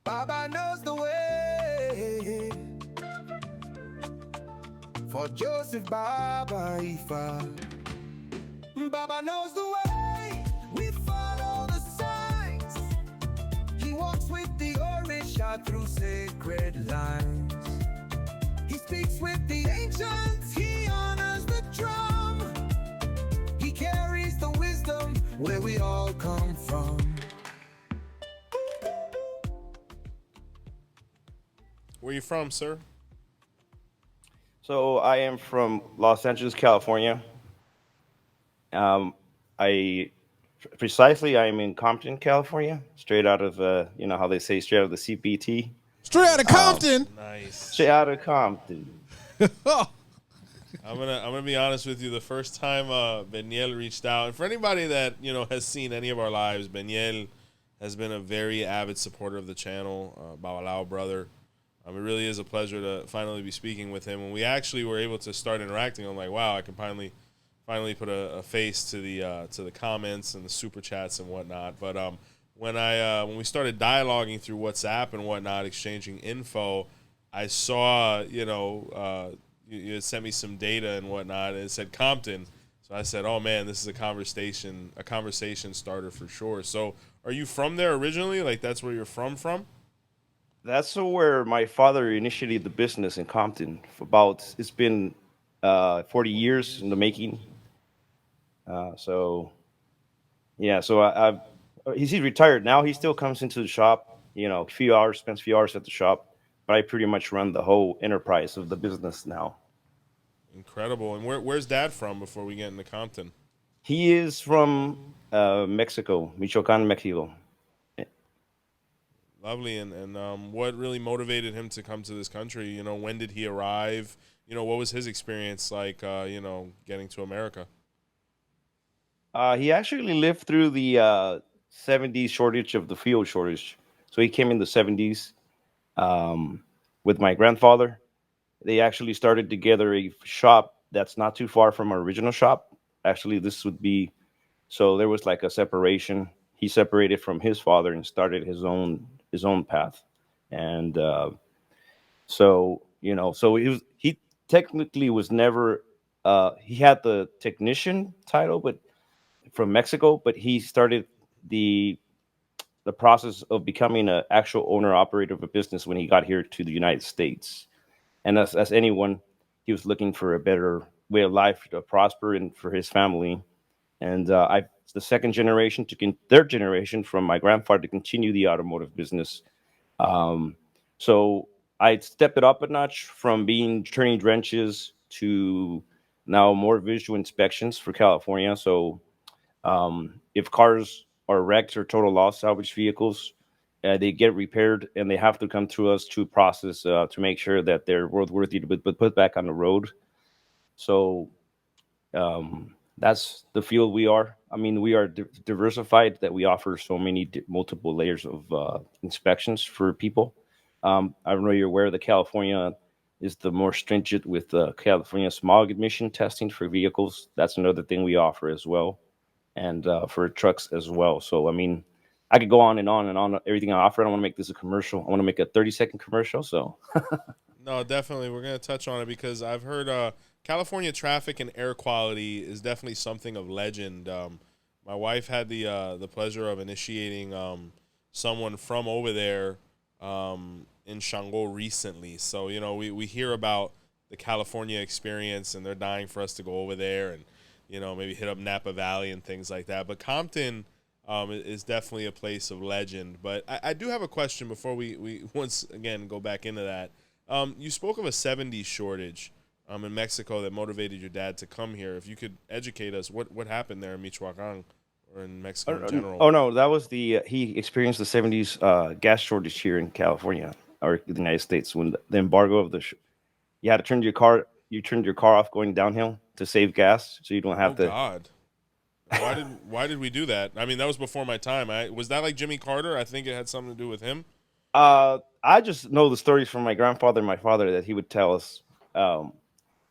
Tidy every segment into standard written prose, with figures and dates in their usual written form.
Baba knows the way. For Joseph Baba Ifa, Baba knows the way. We follow the signs. He walks with the Orisha through sacred lines. He speaks with the ancients. He honors the drum. He carries the wisdom where we all come from. Where you from, sir? So I am from Los Angeles, California. I precisely I am in Compton, California, straight out of you know how they say straight out of the CPT, Straight out of Compton. Nice. straight out of Compton. I'm gonna be honest with you. The first time Berniel reached out, and for anybody that has seen any of our lives, Berniel has been a very avid supporter of the channel. Babalawo brother. It really is a pleasure to finally be speaking with him. When we actually were able to start interacting, I'm like, wow, I can finally put a face to the comments and the super chats and whatnot. But when we started dialoguing through WhatsApp and whatnot, exchanging info, I saw you had sent me some data and whatnot, and it said Compton. So I said, oh man, this is a conversation starter for sure. So are you from there originally? Like that's where you're from? That's where my father initiated the business in Compton. For about it's been 40 years in the making. So yeah, so he's retired now. He still comes into the shop, a few hours, spends a few hours at the shop, but I pretty much run the whole enterprise of the business now. Incredible. And where's dad from before we get into Compton? He is from Mexico, Michoacan, Mexico. Lovely. And what really motivated him to come to this country? When did he arrive? What was his experience like, getting to America? He actually lived through the 70s shortage of the fuel shortage. So he came in the 70s with my grandfather. They actually started together a shop that's not too far from our original shop. Actually, this would be so there was like a separation. He separated from his father and started his own path. And so he technically was never he had the technician title, but from Mexico, but he started the the process of becoming an actual owner operator of a business when he got here to the United States. And as anyone, he was looking for a better way of life to prosper and for his family. And I, the second generation to third generation from my grandfather to continue the automotive business. Um, so I stepped it up a notch from being turning wrenches to now more visual inspections for California. So if cars are wrecked or total loss salvage vehicles, they get repaired and they have to come through us to process to make sure that they're roadworthy to be put back on the road. So that's the field we are. I mean, we are diversified that we offer so many multiple layers of inspections for people. I don't know you're aware that California is the more stringent with California smog emission testing for vehicles. That's another thing we offer as well, and for trucks as well. So, I mean, I could go on and on and on everything I offer. I don't want to make this a commercial. I want to make a 30-second commercial. So, No, definitely. We're going to touch on it because I've heard California traffic and air quality is definitely something of legend. My wife had the pleasure of initiating someone from over there in Shango recently. So, we hear about the California experience and they're dying for us to go over there and, maybe hit up Napa Valley and things like that. But Compton is definitely a place of legend. But I do have a question before we once again go back into that. You spoke of a 70s shortage in Mexico that motivated your dad to come here. If you could educate us, what happened there in Michoacan or in Mexico in general? oh no, that was the he experienced the 70s gas shortage here in California or the United States when the embargo of you had to you turned your car off going downhill to save gas so you don't Oh have to. God. Why did we do that? I mean, that was before my time. Was that like Jimmy Carter? I think it had something to do with him. I just know the stories from my grandfather and my father that he would tell us. Um,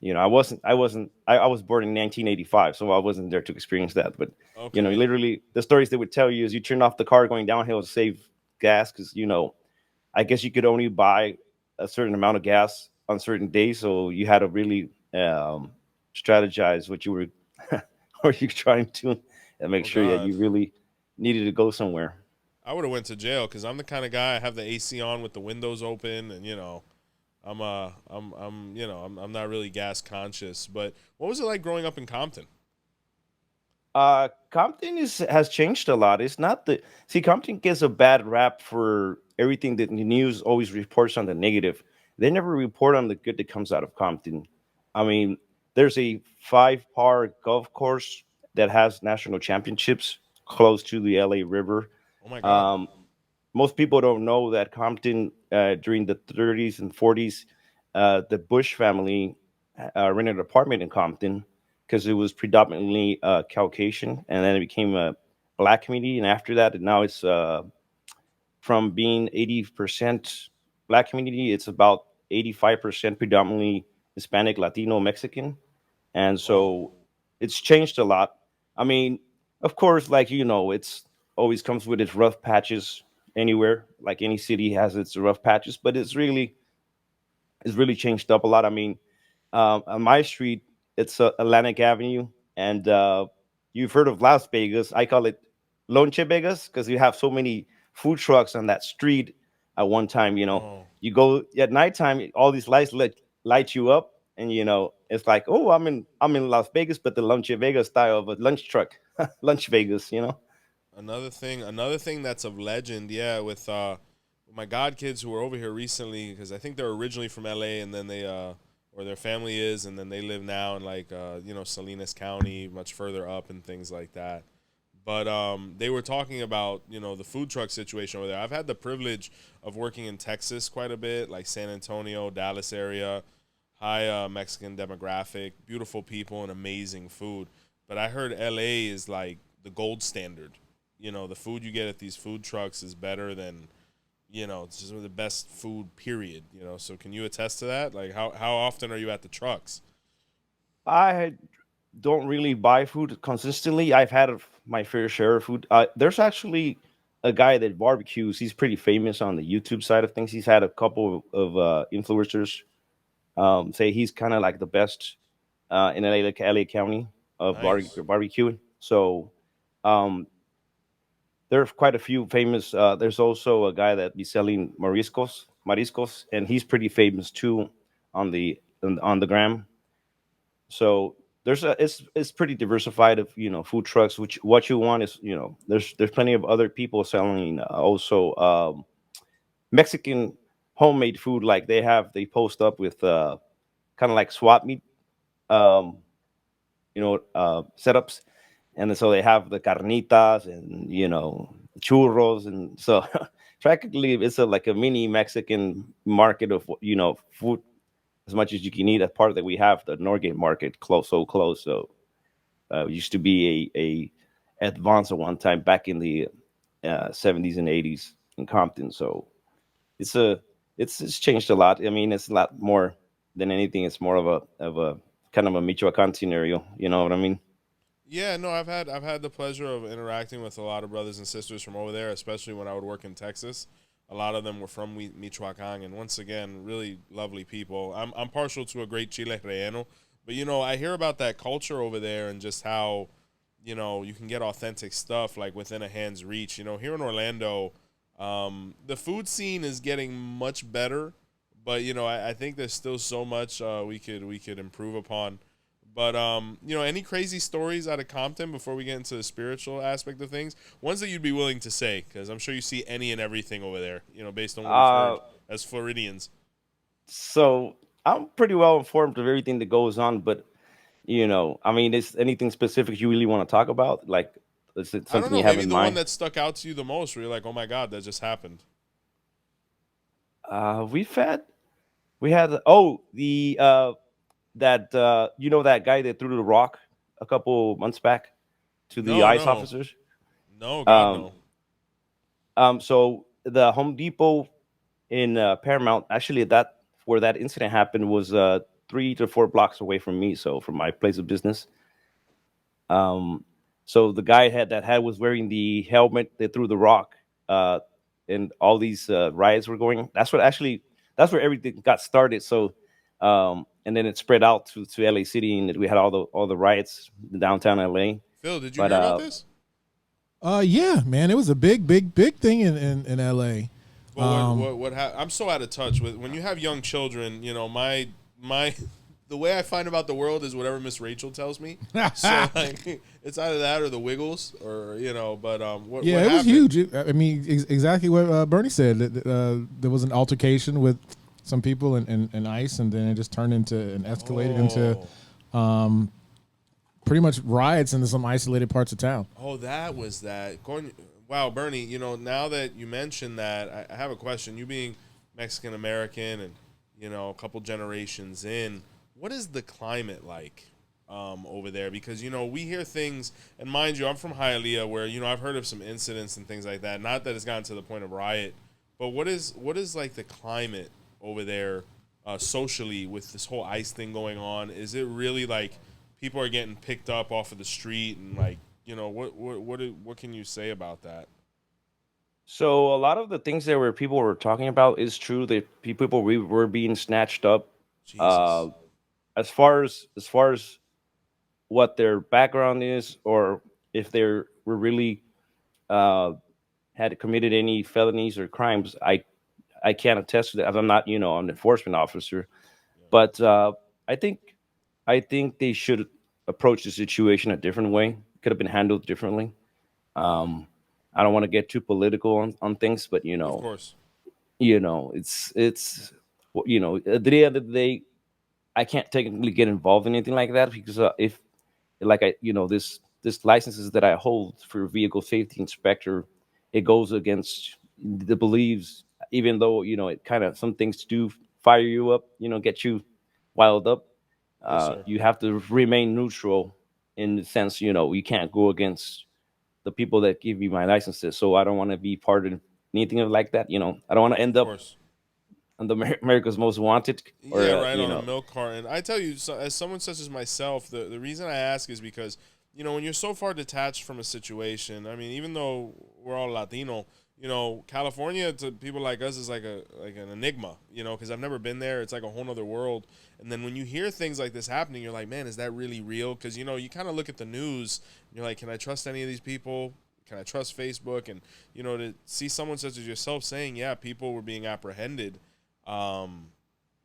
I was born in 1985, so I wasn't there to experience that. But Okay. literally the stories they would tell you is you turn off the car going downhill to save gas because I guess you could only buy a certain amount of gas on certain days, so you had to really strategize what you were or you trying to and make Oh sure that God, you really needed to go somewhere. I would have went to jail because I'm the kind of guy I have the AC on with the windows open, and I'm not really gas conscious. But what was it like growing up in Compton? Compton has changed a lot. It's not the see Compton gets a bad rap for everything that the news always reports on the negative. They never report on the good that comes out of Compton. I mean, there's a five-par golf course that has national championships close to the LA River. Oh my God. Um, Most people don't know that Compton during the 30s and 40s, the Bush family rented an apartment in Compton because it was predominantly Caucasian, and then it became a black community. And after that, now it's from being 80% black community, it's about 85% predominantly Hispanic, Latino, Mexican, and Wow. so it's changed a lot. I mean, of course, like it's always comes with its rough patches anywhere. Like any city has its rough patches, but it's really changed up a lot. I mean, on my street, it's Atlantic Avenue, and you've heard of Las Vegas. I call it Lonche Vegas because you have so many food trucks on that street at one time. Oh, You go at nighttime, all these lights light you up, and it's like, oh, I'm in Las Vegas, but the Lonche Vegas style of a lunch truck, lunch Vegas. another thing that's of legend. Yeah, with my god kids who were over here recently because I think they're originally from LA and then they or their family is and then they live now in like Salinas County, much further up and things like that. But they were talking about the food truck situation over there. I've had the privilege of working in Texas quite a bit, like San Antonio, Dallas area, high Mexican demographic, beautiful people, and amazing food. But I heard LA is like the gold standard. The food you get at these food trucks is better than it's just the best food. Period. So can you attest to that? Like how often are you at the trucks? I don't really buy food consistently. I've had my fair share of food. There's actually a guy that barbecues. He's pretty famous on the YouTube side of things. He's had a couple of influencers say he's kind of like the best in LA County of Nice. barbecuing. So um, there's quite a few famous. There's also a guy that be selling mariscos, and he's pretty famous too on the gram. So it's pretty diversified of food trucks. Which what you want is there's plenty of other people selling also Mexican homemade food. Like they post up with kind of like swap meet um, setups, and then so they have the carnitas and churros, and so practically it's like a mini Mexican market of food as much as you can eat. As part that we have the Norgate market close. So it used to be a advance at one time back in the 70s and 80s in Compton. So it's a it's changed a lot. I mean, it's a lot more than anything. It's more of a kind of a Michoacan scenario. You know what I mean? Yeah, no, I've had the pleasure of interacting with a lot of brothers and sisters from over there, especially when I would work in Texas. A lot of them were from Michoacan, and once again, really lovely people. I'm partial to a great chile relleno, but I hear about that culture over there and just how you can get authentic stuff like within a hand's reach. Here in Orlando, the food scene is getting much better, but I think there's still so much we could improve upon. But any crazy stories out of Compton before we get into the spiritual aspect of things? Ones that you'd be willing to say, because I'm sure you see any and everything over there. Based on what we've Uh, heard as Floridians. so I'm pretty well informed of everything that goes on, but I mean, is anything specific you really want to talk about? Like, is it I don't something know. you have Maybe in the one mind? that stuck out to you the most, where you're like, "Oh my God, that just happened." We've had we had the that that guy that threw the rock a couple months back to the No, ICE no, officers. no, God, Um, no. so the Home Depot in Paramount, actually, that where that incident happened was 3 to 4 blocks away from me. So from my place of business. Um, so the guy had was wearing the helmet that threw the rock. Uh, and all these riots were going. That's where everything got started. So and then it spread out to LA City, and we had all the riots in downtown LA. Phil, did you But hear about this? Yeah, man, it was a big thing in LA. Well, I'm so out of touch with when you have young children. You know, my the way I find about the world is whatever Miss Rachel tells me. So like, it's either that or the Wiggles, or you know. But what Yeah, what it was happened? huge. I mean, exactly what Bernie said. There was an altercation with some people in ICE, and then it just turned into and escalated into pretty much riots in some isolated parts of town. Oh, that was that. Wow, Bernie. You know, now that you mentioned that, I have a question. You being Mexican American, and you know, a couple generations in, what is the climate like over there? Because you know, we hear things, and mind you, I'm from Hialeah, where you know I've heard of some incidents and things like that. Not that it's gotten to the point of riot, but what is like the climate over there socially with this whole ICE thing going on? Is it really like people are getting picked up off of the street, and like, you know, what can you say about that? so a lot of the things that were people were talking about is true. That people were being snatched up. Uh, Jesus. as far as what their background is, or if they were really uh, had committed any felonies or crimes, I can't attest to that, as I'm not, an enforcement officer. But I think I think they should approach the situation a different way. Could have been handled differently. Um, I don't want to get too political on things, but Of course. it's at the end of the day, I can't technically get involved in anything like that, because if like I this licenses that I hold for vehicle safety inspector, it goes against the beliefs, even though it kind of some things do fire you up, get you wild up. Yes, sir. You have to remain neutral, in the sense, you can't go against the people that give you my licenses. So I don't want to be part of anything like that. I don't want to end Of up course. on the America's Most Wanted, or Yeah, right, on a milk carton. I tell you, so, as someone such as myself, the reason I ask is because, you know, when you're so far detached from a situation, I mean, even though we're all Latino, you know, California to people like us is like an enigma, you know, because I've never been there. It's like a whole other world. And then when you hear things like this happening, you're like, man, is that really real? Because, you know, you kind of look at the news, and you're like, can I trust any of these people? Can I trust Facebook? And, you know, to see someone such as yourself saying, yeah, people were being apprehended, um,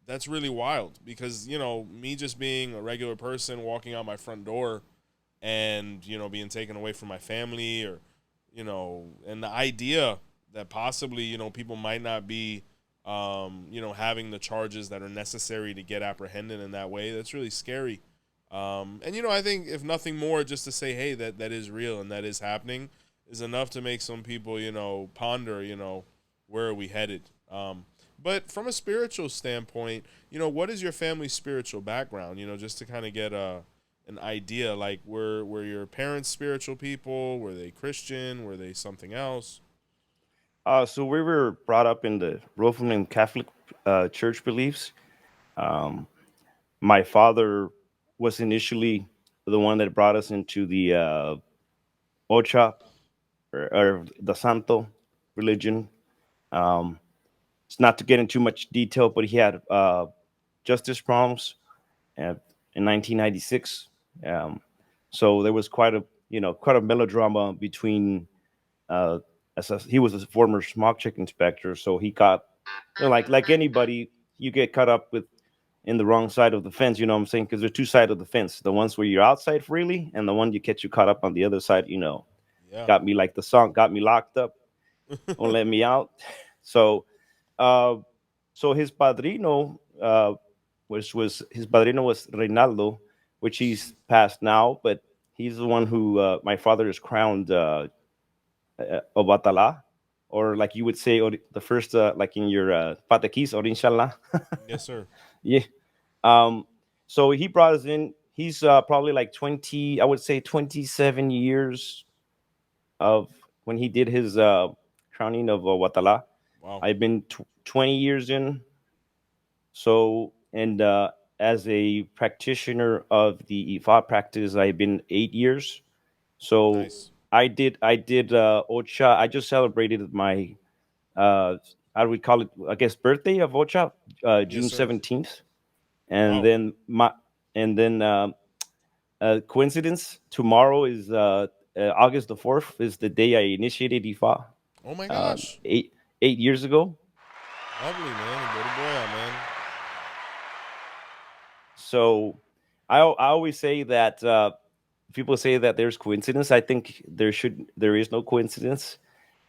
that's really wild, because, you know, me just being a regular person walking out my front door and, you know, being taken away from my family, or, you know, and the idea that possibly, you know, people might not be, you know, having the charges that are necessary to get apprehended in that way, that's really scary. And, you know, I think if nothing more, just to say, hey, that is real and that is happening, is enough to make some people, you know, ponder, you know, where are we headed? But from a spiritual standpoint, you know, what is your family's spiritual background? You know, just to kind of get an idea, like, were your parents spiritual people? Were they Christian? Were they something else? So we were brought up in the Roman Catholic Church beliefs. Um, my father was initially the one that brought us into the Ocha, or the Santo religion. Um, it's not to get into much detail, but he had justice problems in 1996. Um, so there was quite a melodrama between. Uh, he was a former smog check inspector, so he got, like anybody, you get caught up with in the wrong side of the fence. You know what I'm saying? Because there's two sides of the fence: the ones where you're outside freely, and the one you catch you caught up on the other side. Yeah. Got me, like the song, got me locked up, won't let me out. So, uh, his padrino, which was his padrino, was Reynaldo, which he's passed now, but he's the one who my father is crowned Obatala, or like you would say, the first, like in your patekis, or inshallah. Yes, sir. Yeah. Um, so he brought us in. He's probably like 20, I would say 27 years of when he did his crowning of Watala. Wow. I've been 20 years in. So, and as a practitioner of the Ifa practice, I've been 8 years. So Nice. I did Ocha. I just celebrated my how do we call it? I guess birthday of Ocha, Yes, June sir. 17th, and Wow. then coincidence. Tomorrow is August the 4th is the day I initiated Ifa. Oh my Uh, gosh. 8 years ago. Lovely, man. Good boy, man. So I always say that people say that there's coincidence. I think there is no coincidence.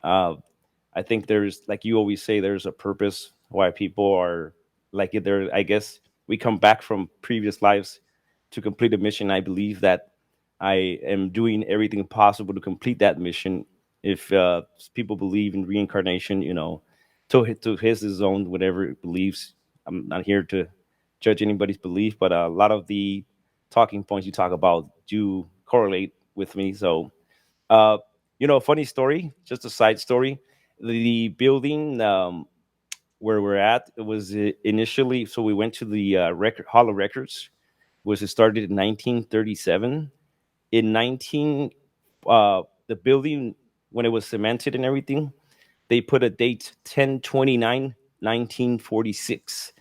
Uh, I think there's, like you always say, there's a purpose why people are like it. There, I guess we come back from previous lives to complete a mission. I believe that I am doing everything possible to complete that mission. If people believe in reincarnation, to his own whatever beliefs. I'm not here to judge anybody's belief, but a lot of the talking points you talk about do correlate with me. So uh, funny story, just a side story. The building where we're at, it was initially, so we went to the record Hall of Records. Was it started in 1937? In 19, the building, when it was cemented and everything, they put a date 10/29, 1946.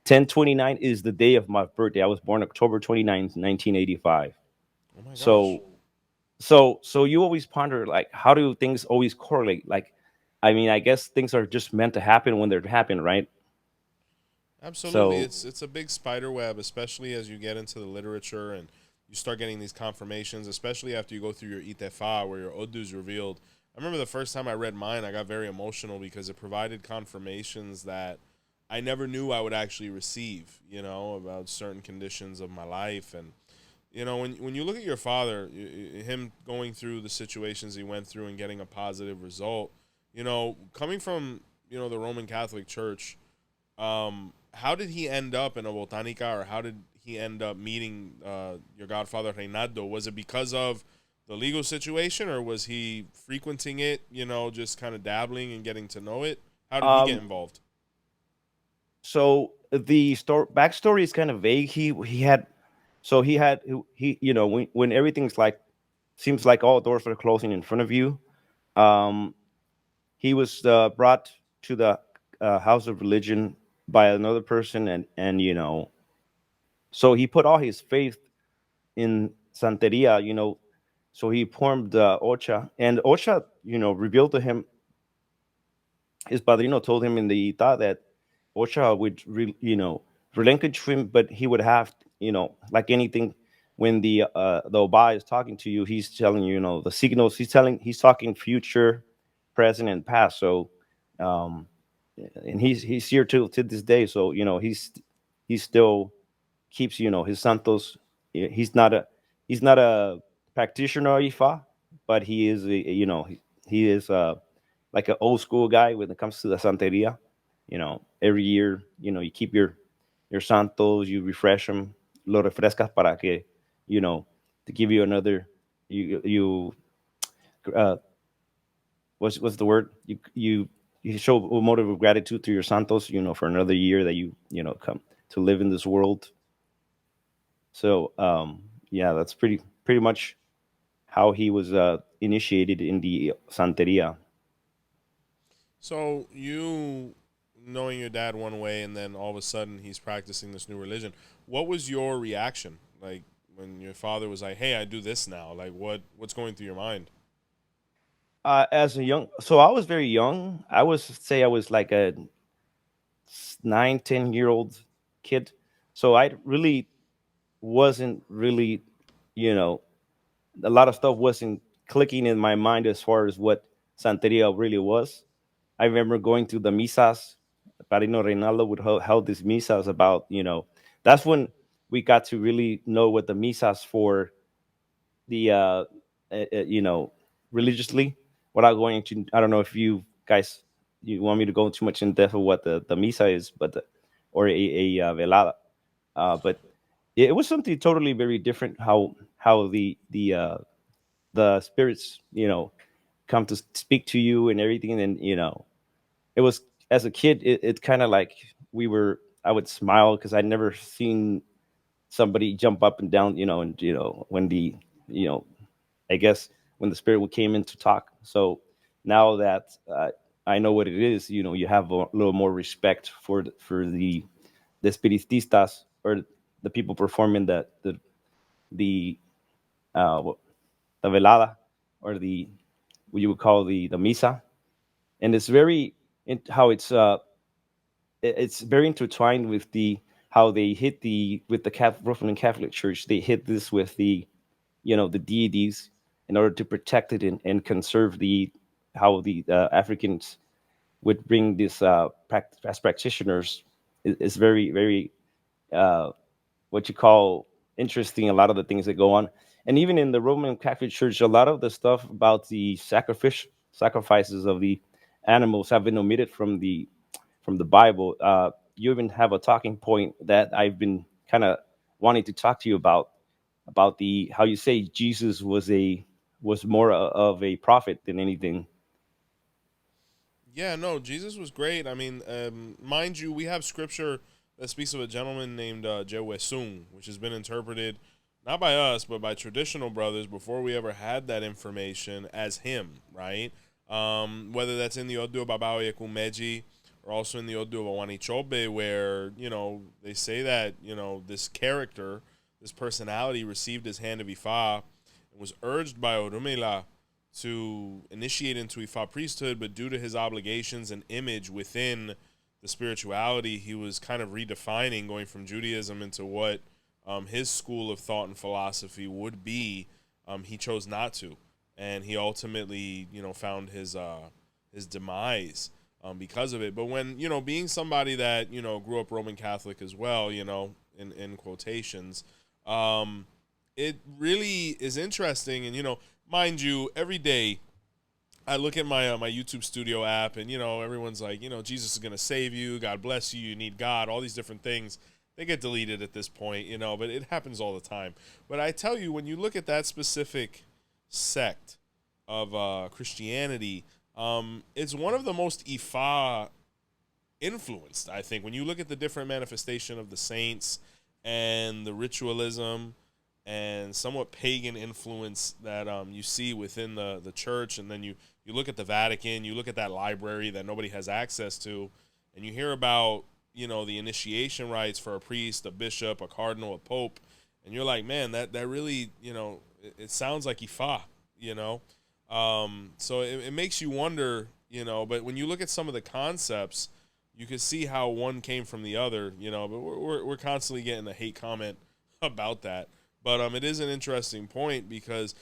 10/29 is the day of my birthday. I was born October 29th, 1985. Oh my gosh. So so you always ponder, like, how do things always correlate? Like, I mean, I guess things are just meant to happen when they're happen, right? Absolutely. So It's a big spider web, especially as you get into the literature and you start getting these confirmations, especially after you go through your itefa, where your Odu is revealed. I remember the first time I read mine, I got very emotional because it provided confirmations that I never knew I would actually receive, about certain conditions of my life. And, when you look at your father, him going through the situations he went through and getting a positive result, coming from, the Roman Catholic Church, how did he end up in a botanica, or how did he end up meeting your godfather Reynaldo? Was it because of the legal situation, or was he frequenting it, just kind of dabbling and getting to know it? How did he get um involved? so the backstory is kind of vague. He had so he had he when everything's like, seems like all doors are closing in front of you. um he was brought to the house of religion by another person, and so he put all his faith in Santeria. So he formed Ocha, and Ocha, revealed to him, his padrino told him in the Ita that Ocha would, relinquish him, but he would have, like anything, when the Oba is talking to you, he's telling you, the signals. He's talking future, present, and past. So, um, and he's here to this day. So he still keeps, his santos. He's not a practitioner of Ifa, but he is he is like an old school guy when it comes to the Santeria. Every year, you keep your santos, you refresh them, lo refrescas para que, to give you another, you uh, what's the word? You show a motive of gratitude to your santos, for another year that come to live in this world. So yeah, that's pretty much how he was initiated in the Santeria. So you knowing your dad one way, and then all of a sudden he's practicing this new religion. What was your reaction, like when your father was like, "Hey, I do this now"? Like, what's going through your mind? As a young, so I was very young. I was say I was like a 9, 10 year old kid. So I really wasn't really, you know, a lot of stuff wasn't clicking in my mind as far as what Santeria really was. I remember going to the misas. Padrino Reinaldo would held these misas about, that's when we got to really know what the misas for the, religiously, without going to, I don't know if you guys, you want me to go too much in depth of what the misa is, but or a velada. But it was something totally very different. How the spirits, come to speak to you and everything. And it was, as a kid, it kind of like we were. I would smile because I'd never seen somebody jump up and down, and when you know, I guess when the spirit came in to talk. So now that I know what it is, you have a little more respect for the spiritistas, or the people performing the what, the velada, or the what you would call the misa. And it's very how it's very intertwined with the how they hit the with the Roman Catholic Church. They hit this with the deities in order to protect it, and conserve the how the Africans would bring this as practitioners is very, very uh, what you call interesting. A lot of the things that go on, and even in the Roman Catholic Church, a lot of the stuff about the sacrifices of the animals have been omitted from the Bible. You even have a talking point that I've been kind of wanting to talk to you about the how you say Jesus was more of a prophet than anything. Yeah, no, Jesus was great. I mean, mind you, we have scripture that speaks of a gentleman named 𝘃𝗶𝗱𝗁, which has been interpreted not by us, but by traditional brothers before we ever had that information as him, right? Whether that's in the 𝗃𝗶𝗶𝗃𝗁 or also in the 𝗃𝗶𝗶𝗁𝗁, where, they say that, this character, this personality received his hand of Ifa and was urged by Orunmila to initiate into Ifa priesthood, but due to his obligations and image within the spirituality, he was kind of redefining, going from Judaism into what his school of thought and philosophy would be. He chose not to, and he ultimately, found his demise because of it. But when, being somebody that, grew up Roman Catholic as well, in quotations, it really is interesting. And, mind you, every day I look at my YouTube Studio app, and everyone's like, Jesus is gonna save you, God bless you, you need God, all these different things. They get deleted at this point, but it happens all the time. But I tell you, when you look at that specific sect of Christianity, it's one of the most Ifa influenced, I think. When you look at the different manifestation of the saints and the ritualism and somewhat pagan influence that you see within the church, and then you look at the Vatican, you look at that library that nobody has access to, and you hear about the initiation rites for a priest, a bishop, a cardinal, a pope, and you're like, man, that really it sounds like Ifa, so it makes you wonder, but when you look at some of the concepts, you can see how one came from the other, but we're constantly getting a hate comment about that. But it is an interesting point because,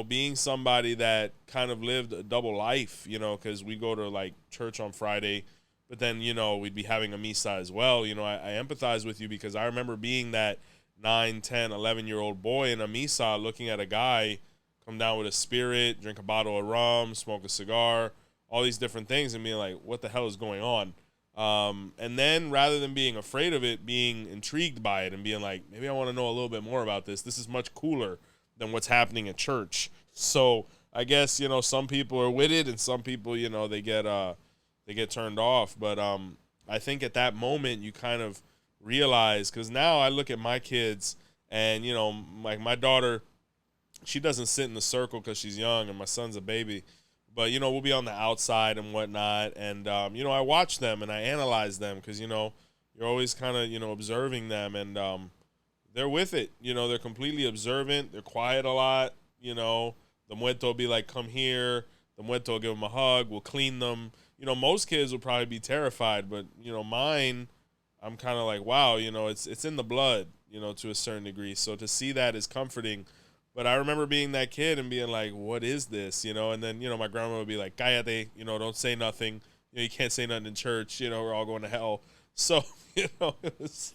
being somebody that kind of lived a double life, because we go to like church on Friday, but then, we'd be having a misa as well. I empathize with you because I remember being that 9, 10, 11-year-old boy in a misa looking at a guy come down with a spirit, drink a bottle of rum, smoke a cigar, all these different things, and being like, what the hell is going on? And then rather than being afraid of it, being intrigued by it and being like, maybe I want to know a little bit more about this. This is much cooler than what's happening at church. So I guess, some people are with it and some people, they get turned off. But I think at that moment you kind of realize, because now I look at my kids and, like my daughter, she doesn't sit in the circle because she's young and my son's a baby. But, we'll be on the outside and whatnot. And, I watch them and I analyze them because, you're always kind of, observing them. And they're with it. They're completely observant. They're quiet a lot. The muerto will be like, come here. The muerto will give them a hug. We'll clean them. Most kids will probably be terrified. But, mine, I'm kind of like, wow, it's in the blood, to a certain degree. So to see that is comforting. But I remember being that kid and being like, what is this? And then, my grandma would be like, cállate, don't say nothing. You can't say nothing in church. We're all going to hell. So, it's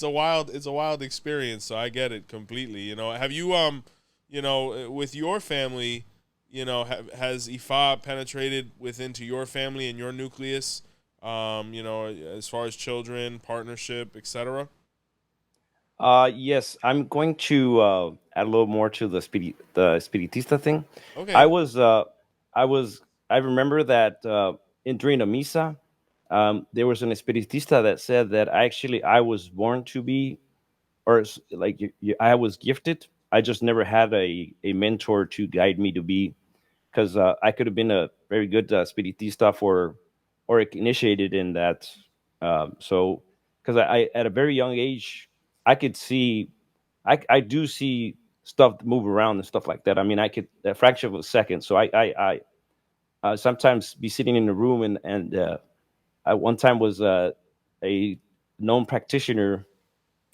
a wild experience. So I get it completely. Have you, with your family, has Ifa penetrated within your family and your nucleus, as far as children, partnership, etc.? Yes, I'm going to add a little more to the spiritista thing. I Okay. was I remember that during a misa, there was an espiritista that said that I was born to be, or like I was gifted. I just never had a mentor to guide me to be because I could have been a very good spiritista or initiated in that. So because I at a very young age I could see I do see stuff move around and stuff like that. I mean, I could a fraction of a second. So I sometimes be sitting in a room and I one time was a known practitioner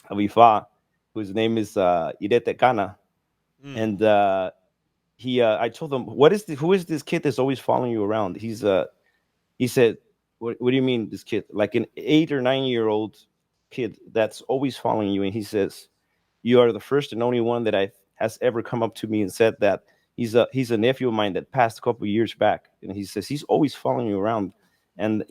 of Ifa, whose name is 𝗃𝗏𝗃𝗏, Mm. and I told him, who is this kid that's always following you around? He said, what do you mean this kid? Like an 8 or 9 year old kid that's always following you, and he says, you are the first and only one that I has ever come up to me and said that he's a nephew of mine that passed a couple of years back, and he says he's always following you around, and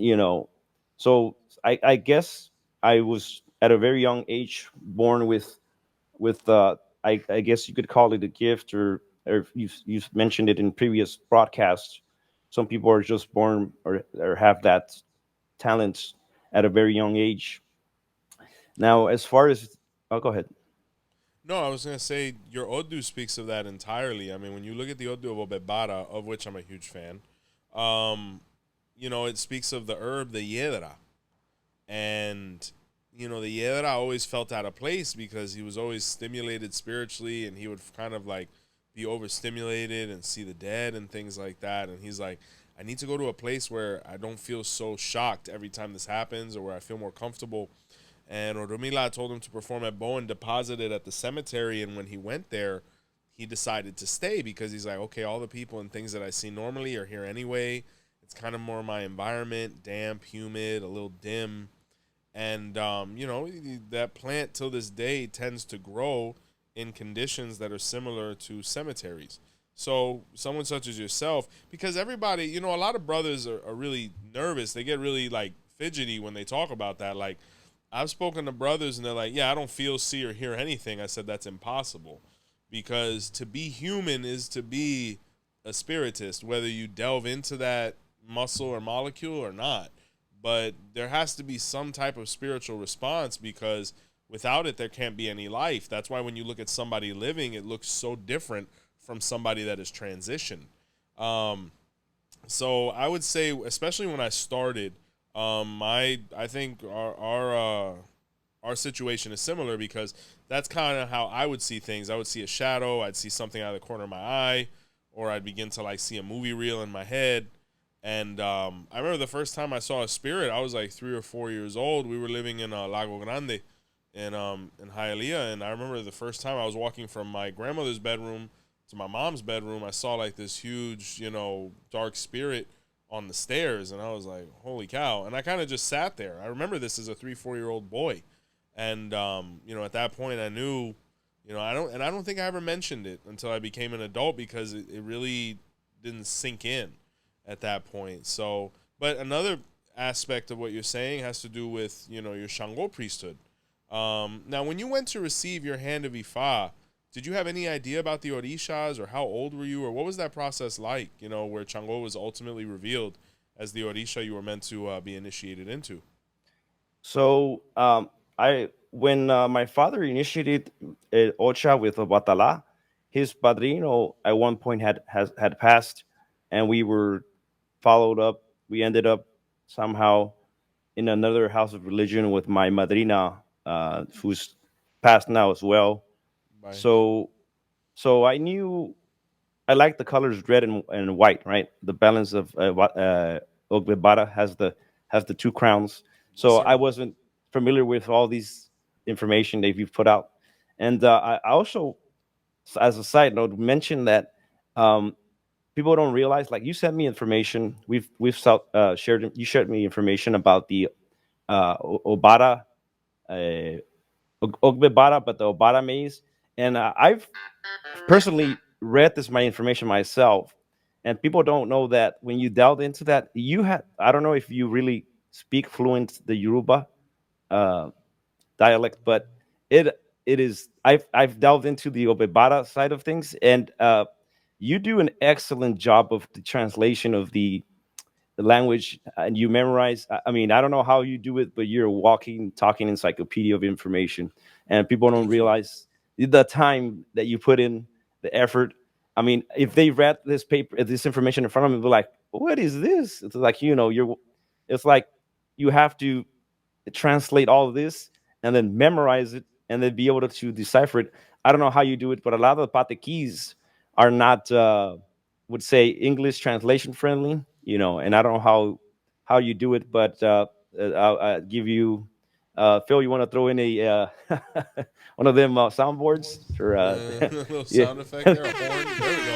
so I guess I was at a very young age born with I guess you could call it a gift, or you've mentioned it in previous broadcasts. Some people are just born or have that talent at a very young age. Now, as far as go ahead. No, I was gonna say your Odu speaks of that entirely. I mean, when you look at the Odu of Ogbe Bara, of which I'm a huge fan, um, it speaks of the herb, the 𝗃𝗏𝗃𝗏, and the 𝗃𝗏𝗃𝗏 always felt out of place because he was always stimulated spiritually, and he would kind of like be overstimulated and see the dead and things like that. And he's like, I need to go to a place where I don't feel so shocked every time this happens, or where I feel more comfortable. And Orumila told him to perform at Bo and deposit it at the cemetery. And when he went there, he decided to stay because he's like, okay, all the people and things that I see normally are here anyway. It's kind of more my environment, damp, humid, a little dim. And, that plant till this day tends to grow in conditions that are similar to cemeteries. So someone such as yourself, because everybody, a lot of brothers are really nervous. They get really like fidgety when they talk about that. Like, I've spoken to brothers and they're like, yeah, I don't feel, see, or hear anything. I said, that's impossible. Because to be human is to be a spiritist, whether you delve into that muscle or molecule or not. But there has to be some type of spiritual response because without it, there can't be any life. That's why when you look at somebody living, it looks so different from somebody that is transitioned. So I would say, especially when I started, I think our situation is similar because that's kind of how I would see things. I would see a shadow, I'd see something out of the corner of my eye, or I'd begin to like see a movie reel in my head. And I remember the first time I saw a spirit, I was like 3 or 4 years old. We were living in Lago Grande in Hialeah, and I remember the first time I was walking from my grandmother's bedroom to my mom's bedroom, I saw like this huge, dark spirit on the stairs, and I was like, holy cow. And I kind of just sat there. I remember this as a 3, 4 year old boy. And, at that point I knew, I don't think I ever mentioned it until I became an adult because it really didn't sink in at that point. So, but another aspect of what you're saying has to do with, your Shango priesthood. Now, when you went to receive your hand of Ifa, did you have any idea about the Orishas, or how old were you, or what was that process like, where Shango was ultimately revealed as the Orisha you were meant to be initiated into? So I when my father initiated Ocha with Obatala, his padrino at one point had passed, and we were followed up. We ended up somehow in another house of religion with my madrina, who's passed now as well. By So I knew I like the colors red and white, right? The balance of Ogbe Bara has the two crowns. yes, So sir. I wasn't familiar with all these information that you've put out, and I also, as a side note, mentioned that um, people don't realize. Like you sent me information, shared. You shared me information about the Obara, uh, Ogbe Bara, but the Obara maze, and I've personally read this my information myself, and people don't know that when you delved into that, you had I don't know if you really speak fluent the Yoruba uh, dialect, but it is I've delved into the Obebara side of things, and you do an excellent job of the translation of the language, and you memorize. I mean, I don't know how you do it, but you're a walking, talking encyclopedia of information, and people don't Thank you. realize the time that you put in, the effort. I mean, if they read this paper, this information in front of them, they're like, "What is this?" It's like, it's like you have to translate all of this and then memorize it and then be able to decipher it. I don't know how you do it, but a lot of the patequis are not, would say, English translation friendly, and I don't know how you do it, but I'll give you, Phil, you want to throw in a one of them soundboards for A little yeah. sound effect there, a horn. There we go.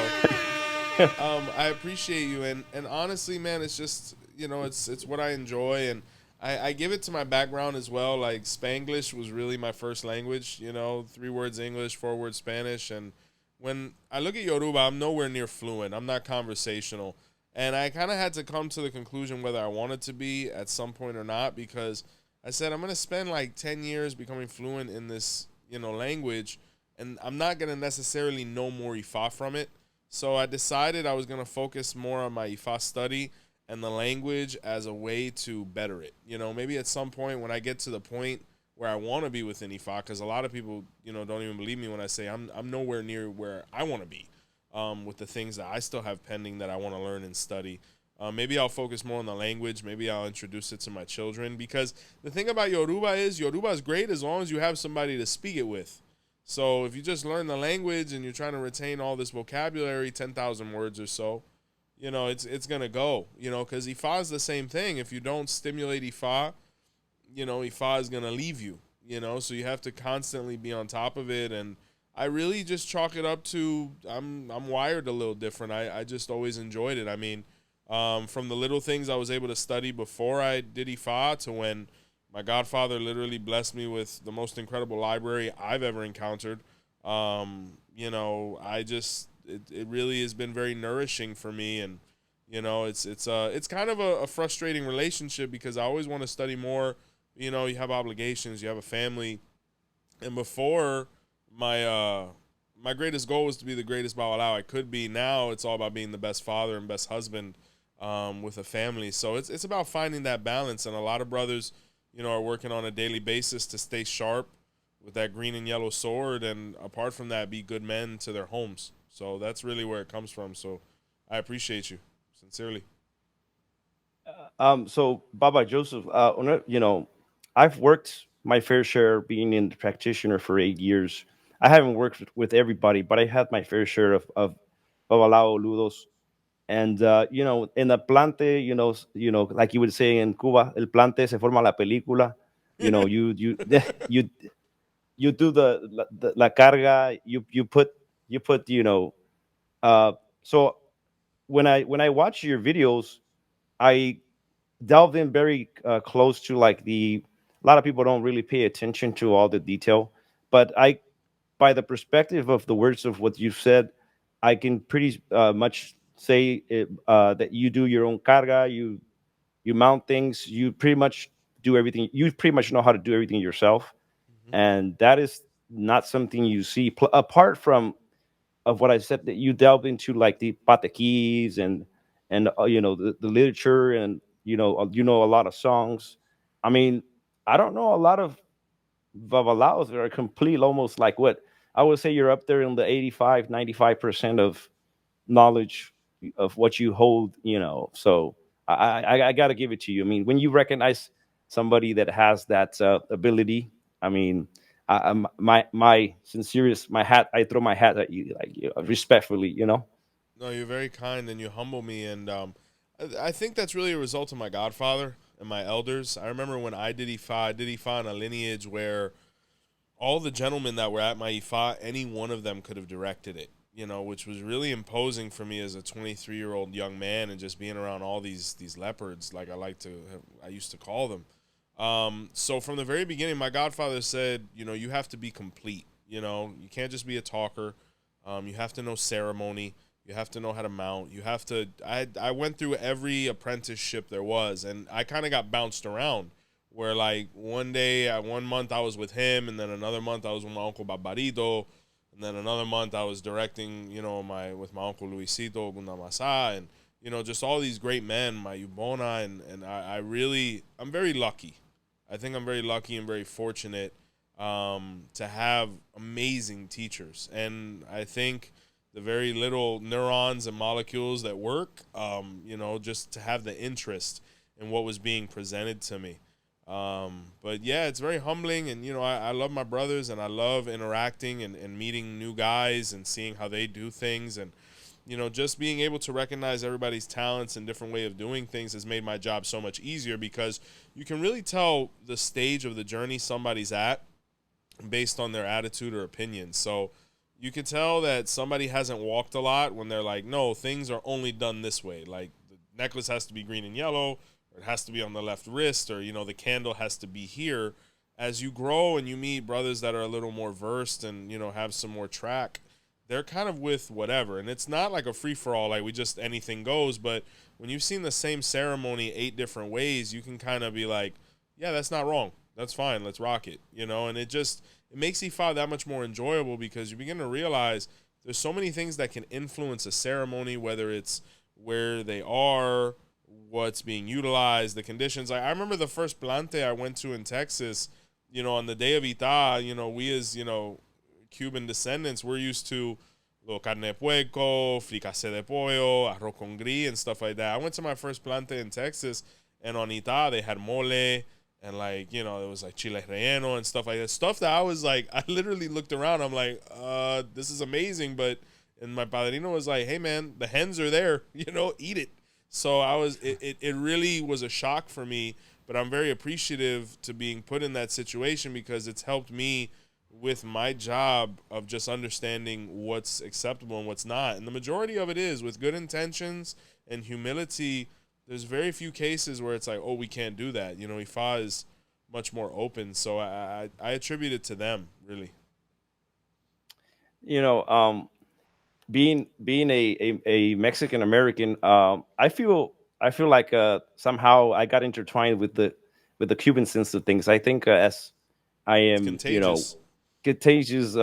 I appreciate you, and honestly, man, it's just it's what I enjoy, and I give it to my background as well. Like Spanglish was really my first language. 3 words English, 4 words Spanish, and when I look at Yoruba, I'm nowhere near fluent. I'm not conversational, and I kind of had to come to the conclusion whether I wanted to be at some point or not, because I said I'm gonna spend like 10 years becoming fluent in this language, and I'm not gonna necessarily know more Ifa from it. So I decided I was going to focus more on my Ifa study and the language as a way to better it. Maybe at some point when I get to the point where I want to be within Ifa, because a lot of people, don't even believe me when I say I'm nowhere near where I want to be with the things that I still have pending that I want to learn and study. Maybe I'll focus more on the language. Maybe I'll introduce it to my children, because the thing about Yoruba is great as long as you have somebody to speak it with. So if you just learn the language and you're trying to retain all this vocabulary, 10,000 words or so, it's going to go, because Ifa is the same thing. If you don't stimulate Ifa, Ifa is going to leave you, so you have to constantly be on top of it. And I really just chalk it up to I'm wired a little different. I just always enjoyed it. I mean, from the little things I was able to study before I did Ifa to when my godfather literally blessed me with the most incredible library I've ever encountered. It really has been very nourishing for me, and it's kind of a frustrating relationship, because I always want to study more. You have obligations, you have a family, and before my greatest goal was to be the greatest Babalawo I could be. Now it's all about being the best father and best husband with a family. So it's about finding that balance, and a lot of brothers are working on a daily basis to stay sharp with that green and yellow sword, and apart from that, be good men to their homes. So that's really where it comes from. So I appreciate you, sincerely. So Baba Joseph, I've worked my fair share being in the practitioner for 8 years. I haven't worked with everybody, but I had my fair share of Babalawo Ludos. And in the plante, like you would say in Cuba, el plante se forma la película. You you you do the la carga. You put so when I watch your videos, I delved in very close to like the a lot of people don't really pay attention to all the detail, but I by the perspective of the words of what you said, I can pretty much say that you do your own carga, you mount things, you pretty much do everything, you pretty much know how to do everything yourself, Hmm. and that is not something you see apart from of what I said, that you delve into like the patequis and the literature, and a lot of songs. I mean, I don't know a lot of Vavalaos that are complete, almost like what I would say you're up there in the 85-95% of knowledge of what you hold. So I got to give it to you. I mean, when you recognize somebody that has that ability, I mean, my sincerest, my hat, I throw my hat at you, like, respectfully. No, you're very kind and you humble me, and I think that's really a result of my godfather and my elders. I remember when I did Ifa in a lineage where all the gentlemen that were at my Ifa, any one of them could have directed it, which was really imposing for me as a 23-year-old young man, and just being around all these leopards, like I used to call them. So from the very beginning, my godfather said, you have to be complete. You can't just be a talker. You have to know ceremony. You have to know how to mount. You have to. I went through every apprenticeship there was, and I kind of got bounced around. Where like one month I was with him, and then another month I was with my uncle Barbarito, and then another month I was directing, with my uncle Luisito Gundamasa, and just all these great men, my Ubona, and I'm very lucky. I think I'm very lucky and very fortunate to have amazing teachers, and I think the very little neurons and molecules that work, you know, just to have the interest in what was being presented to me. But yeah, it's very humbling, and you know, I love my brothers, and I love interacting and meeting new guys and seeing how they do things, and you know, just being able to recognize everybody's talents and different way of doing things has made my job so much easier, because you can really tell the stage of the journey somebody's at based on their attitude or opinion. So you can tell that somebody hasn't walked a lot when they're like, no, things are only done this way. Like the necklace has to be green and yellow, or it has to be on the left wrist, or, you know, the candle has to be here. As you grow and you meet brothers that are a little more versed and, you know, have some more track, they're kind of with whatever. And it's not like a free-for-all, like we just anything goes. But when you've seen the same ceremony 8 different ways, you can kind of be like, yeah, that's not wrong. That's fine. Let's rock it, you know? And it makes Ifa that much more enjoyable, because you begin to realize there's so many things that can influence a ceremony, whether it's where they are, what's being utilized, the conditions. I remember the first plante I went to in Texas, you know, on the day of Ita, you know, we as, you know, Cuban descendants, we're used to carne de puerco, fricassé de pollo, arroz con gris, and stuff like that. I went to my first plante in Texas, and on Ita, they had mole, and like, you know, it was like chile relleno and stuff like that. Stuff that I was like, I literally looked around, I'm like, this is amazing, but, and my padrino was like, hey man, the hens are there, you know, eat it. So it really was a shock for me, but I'm very appreciative to being put in that situation, because it's helped me with my job of just understanding what's acceptable and what's not. And the majority of it is with good intentions and humility. There's very few cases where it's like, oh, we can't do that. You know, Ifa is much more open. So I attribute it to them, really. You know, being a Mexican American, I feel like somehow I got intertwined with the Cuban sense of things. I think as I It's am, you know, contagious. contagious.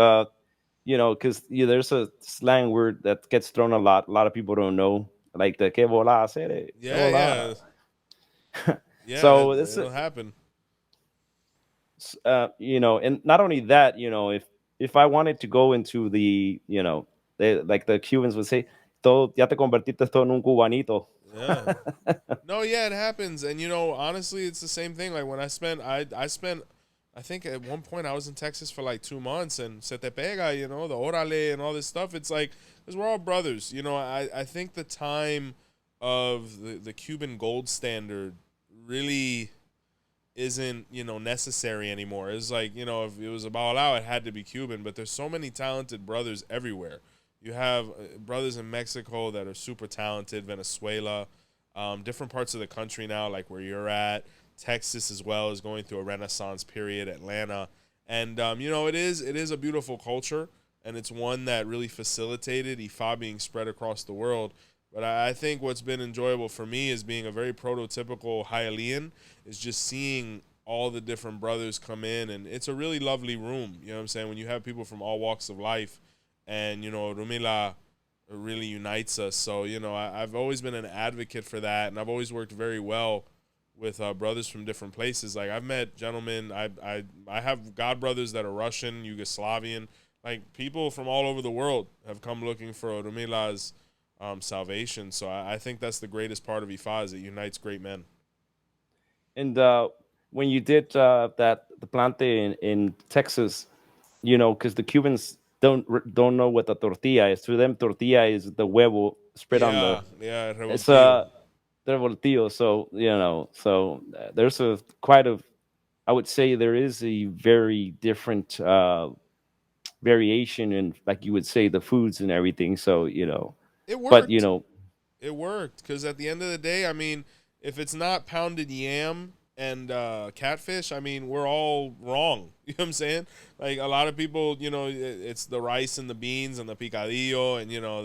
You know, because there's a slang word that gets thrown a lot. A lot of people don't know, like the 𝘃𝗶𝗱𝗁, Yeah, yeah. Yeah, So it's it'll happen. you know, and not only that, you know, if I wanted to go into the, you know, like the Cubans would say, todo ya te convertiste todo en un cubanito. Yeah. No, yeah, it happens. And, you know, honestly, it's the same thing. Like when I spent, I think at one point I was in Texas for like 2 months, and se te pega, you know, the órale and all this stuff. It's like, because we're all brothers. You know, I think the time of the Cuban gold standard really isn't, you know, necessary anymore. It's like, you know, if it was a Babalawo, it had to be Cuban, but there's so many talented brothers everywhere. You have brothers in Mexico that are super talented, Venezuela, different parts of the country now, like where you're at. Texas as well is going through a renaissance period, Atlanta. And, you know, it is a beautiful culture, and it's one that really facilitated Ifa being spread across the world. But I think what's been enjoyable for me is being a very prototypical Hialean, is just seeing all the different brothers come in, and it's a really lovely room. You know what I'm saying? When you have people from all walks of life, and, you know, 𝘀𝗻𝗏 really unites us. So, you know, I've always been an advocate for that, and I've always worked very well with brothers from different places. Like I've met gentlemen, I have god brothers that are Russian, Yugoslavian, like people from all over the world have come looking for 𝘀𝗻𝗏's salvation. So I think that's the greatest part of Ifa, is it unites great men. And when you did the plante in Texas, you know, because the Cubans don't know what a tortilla is. To them, tortilla is the huevo spread on the. Yeah, It's revoltillo. revoltillo. So you know, so there's a quite a. I would say there is a very different variation in, like you would say, the foods and everything. So you know, It but you worked. know, It worked, because at the end of the day, I mean, if it's not pounded yam and catfish, I mean, we're all wrong. You know what I'm saying? Like a lot of people, you know, it's the rice and the beans and the picadillo and, you know,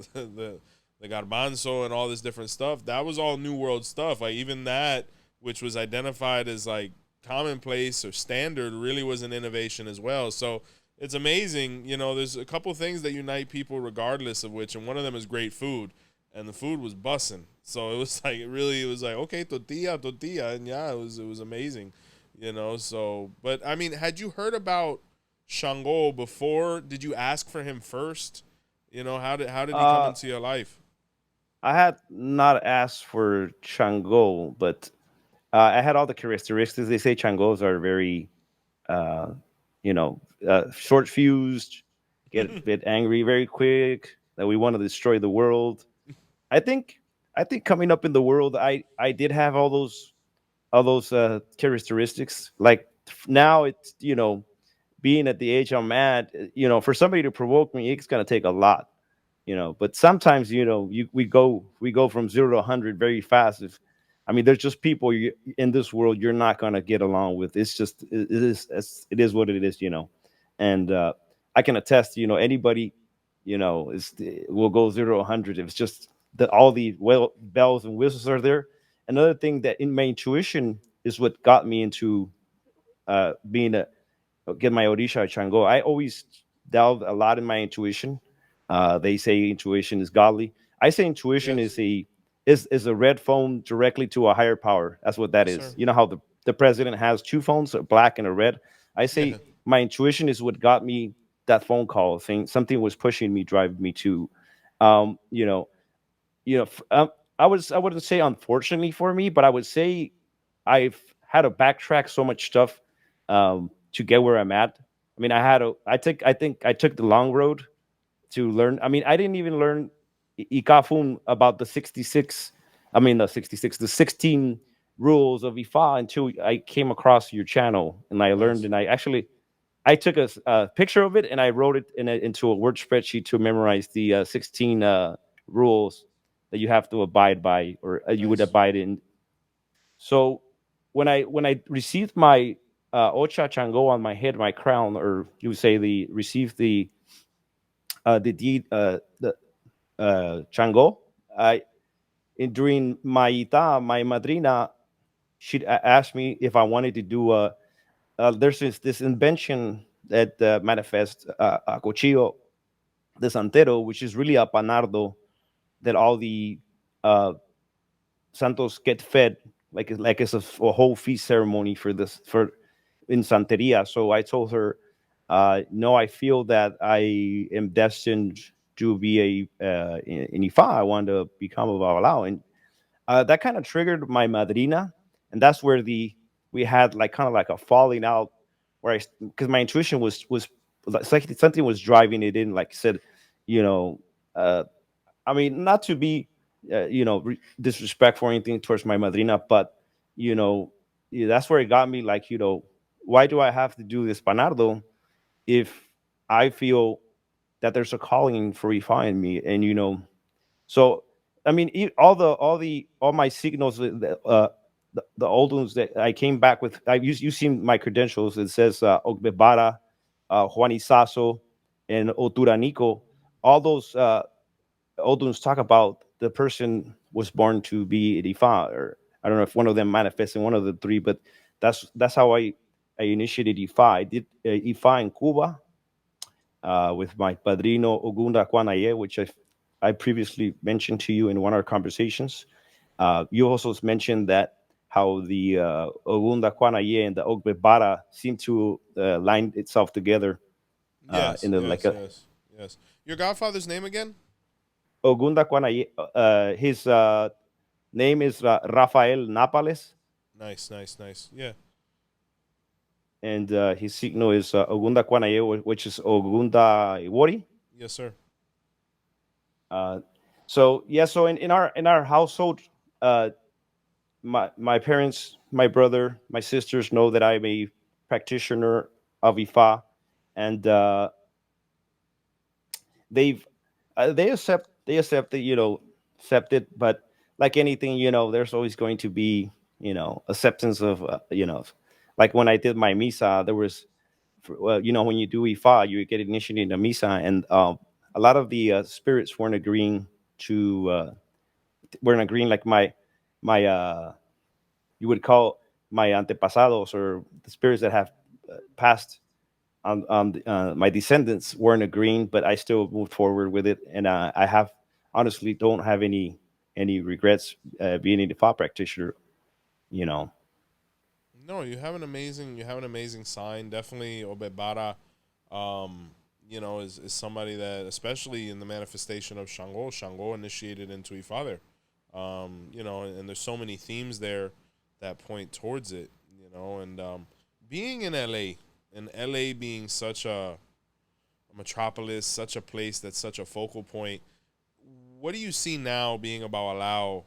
the garbanzo and all this different stuff. That was all New World stuff. Like even that, which was identified as like commonplace or standard, really was an innovation as well. So it's amazing. You know, there's a couple things that unite people regardless of which, and one of them is great food. And the food was bussin'. So it was like, it was like, okay, tortilla, and yeah, it was amazing, you know. So, but I mean, had you heard about Shango before? Did you ask for him first? You know, how did he come Uh, into your life? I had not asked for 𝗀𝗃𝗃, but I had all the characteristics. They say 𝗀𝗃𝗃s are very, uh, short fused, get a bit angry very quick, that we want to destroy the world. I think, I think coming up in the world, I did have all those characteristics. Like now, it's being at the age I'm at, for somebody to provoke me, it's gonna take a lot. But sometimes we go from 0 to 100 very fast. If I mean, there's just people in this world you're not gonna get along with. It's just it is what it is. And I can attest. Anybody, is will go 0 to 100 if it's just that all the bells and whistles are there. Another thing that in my intuition is what got me into being a get my Orisha 𝗀𝗃𝗃. I always delved a lot in my intuition. They say intuition is godly. I say intuition Yes. is a red phone directly to a higher power. That's what that Yes, sir. is. You know how the president has two phones, a black and a red. I Yeah. say my intuition is what got me that phone call thing. Something was pushing me, driving me to, um, you know, you know. I wouldn't say unfortunately for me, but I would say I've had to backtrack so much stuff to get where I'm at. I mean, I think I took the long road to learn. I mean, I didn't even learn Ikafun about the 66. I mean, the 16 rules of Ifa until I came across your channel and I learned. Nice. And I took a picture of it and I wrote it into a word spreadsheet to memorize the 16 rules that you have to abide by, or you would Nice. abide in. So when I received my Ocha Chango on my head, my crown, or you would say received the deed, Chango, during my my madrina, she asked me if I wanted to do there's this invention that manifests a 𝘃𝗶𝗱𝗁 de Santero, which is really a panardo that all the uh, santos get fed, like it's a whole feast ceremony for this for in Santeria. So I told her, no, I feel that I am destined to be in Ifa. I want to become a Babalawo, and that kind of triggered my madrina, and that's where we had like kind of like a falling out, where I because my intuition was it's like something was driving it in, like I said, you know, uh, I mean, not to be, disrespectful or anything towards my madrina, but you know, yeah, that's where it got me. Like, why do I have to do this panardo if I feel that there's a calling for refining me? And so I mean, all my signals, the old ones that I came back with. You've seen my credentials. It says Ogbe Bara, Juan Isaso, and Oturanico. All those Oduns talk about the person was born to be an Ifa, or I don't know if one of them manifests in one of the three, but that's how I initiated Ifa. I did Ifa in Cuba with my padrino 𝗀𝗏𝗃𝗃𝗃, which I previously mentioned to you in one of our conversations. You also mentioned that how the 𝗀𝗏𝗃𝗃𝗃 and the Ogbe Bara seem to line itself together Yes. in the like Yes. a Yes. Yes. Your godfather's name again? 𝗀𝗏𝗃𝗃𝗃. His name is Rafael Napales, Nice. Nice. Nice. Yeah. and his signo is 𝗀𝗏𝗃𝗃𝗃, which is 𝗀𝗏𝗃𝗃𝗃. Yes, sir. Uh, so yeah, so in our household, uh, my parents, my brother, my sisters know that I'm a practitioner of Ifa, and they've they accept it, accept it. But like anything, there's always going to be acceptance of like when I did my misa, there was well, when you do Ifa, you get initiated in a misa, and a lot of the spirits weren't agreeing, like my you would call my antepasados, or the spirits that have passed my descendants weren't agreeing, but I still moved forward with it, and I have honestly don't have any regrets being a Ifa practitioner. You know, No, you have an amazing sign. Definitely Ogbe Bara. Um, is somebody that, especially in the manifestation of Shango initiated into Ifa there. And there's so many themes there that point towards it, and being in LA, and LA being such a metropolis, such a place that's such a focal point. What do you see now being about Babalawo?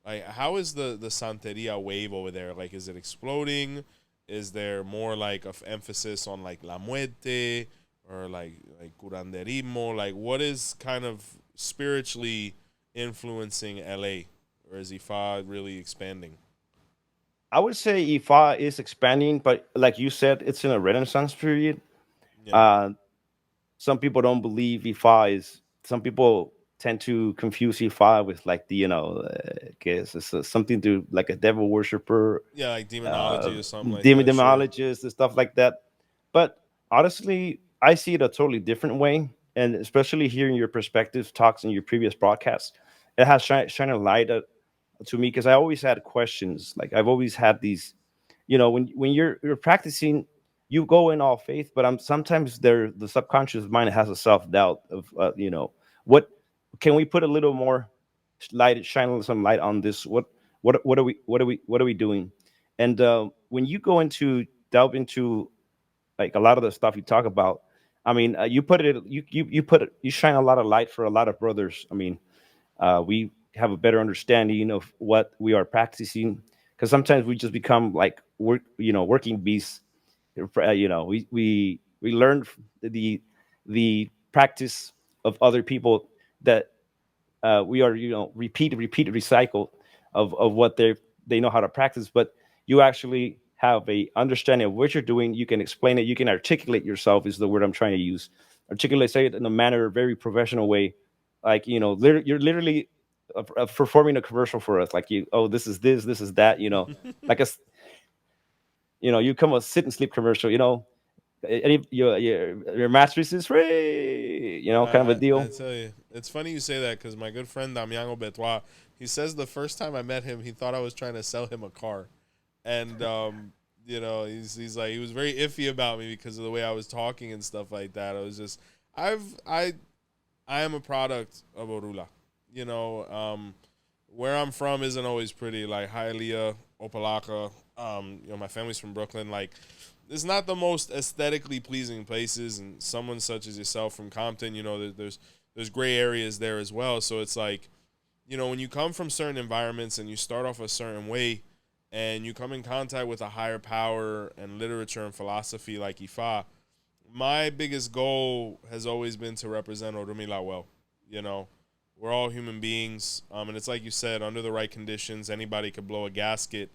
Like, how is the Santeria wave over there? Like, is it exploding? Is there more like of emphasis on like la muerte or like curanderismo? Like, what is kind of spiritually influencing LA, or is Ifa really expanding? I would say Ifa is expanding, but like you said, it's in a renaissance period. Yeah. Uh, some people don't believe Ifa is. Some people tend to confuse Ifa with like guess it's something to like a devil worshiper, Yeah, like uh, demonology or something like that. Sure. demonologist and stuff like that. But honestly, I see it a totally different way, and especially hearing your perspective talks in your previous broadcasts, it has shine a light to me because I always had questions. Like I've always had these, when you're practicing, you go in all faith, but I'm sometimes the subconscious mind has a self doubt of what can we put a little more light, shine some light on this? What are we doing? And when you go into delve into like a lot of the stuff you talk about, I mean, you shine a lot of light for a lot of brothers. I mean, we have a better understanding of what we are practicing because sometimes we just become like working beasts. We learn the practice of other people that we are repeat recycle of what they know how to practice, but you actually have a understanding of what you're doing. You can explain it, you can articulate yourself is the word I'm trying to use. Articulate, say it in a manner, very professional way, like you're literally performing a commercial for us, like this is this is that, like you come a sit and sleep commercial, your masterpiece is free, kind of a I deal. tell you, it's funny you say that because my good friend 𝗵𝗲𝗶𝗏, he says the first time I met him, he thought I was trying to sell him a car, and he's like he was very iffy about me because of the way I was talking and stuff like that. I was just I've I am a product of Orula. You know, where I'm from isn't always pretty. Like Hialeah, Opalaka. My family's from Brooklyn. Like, it's not the most aesthetically pleasing places. And someone such as yourself from Compton, there's gray areas there as well. So it's like, when you come from certain environments and you start off a certain way, and you come in contact with a higher power and literature and philosophy like Ifa, my biggest goal has always been to represent 𝗃𝗏𝗏 well. You know, we're all human beings, and it's like you said, under the right conditions, anybody could blow a gasket.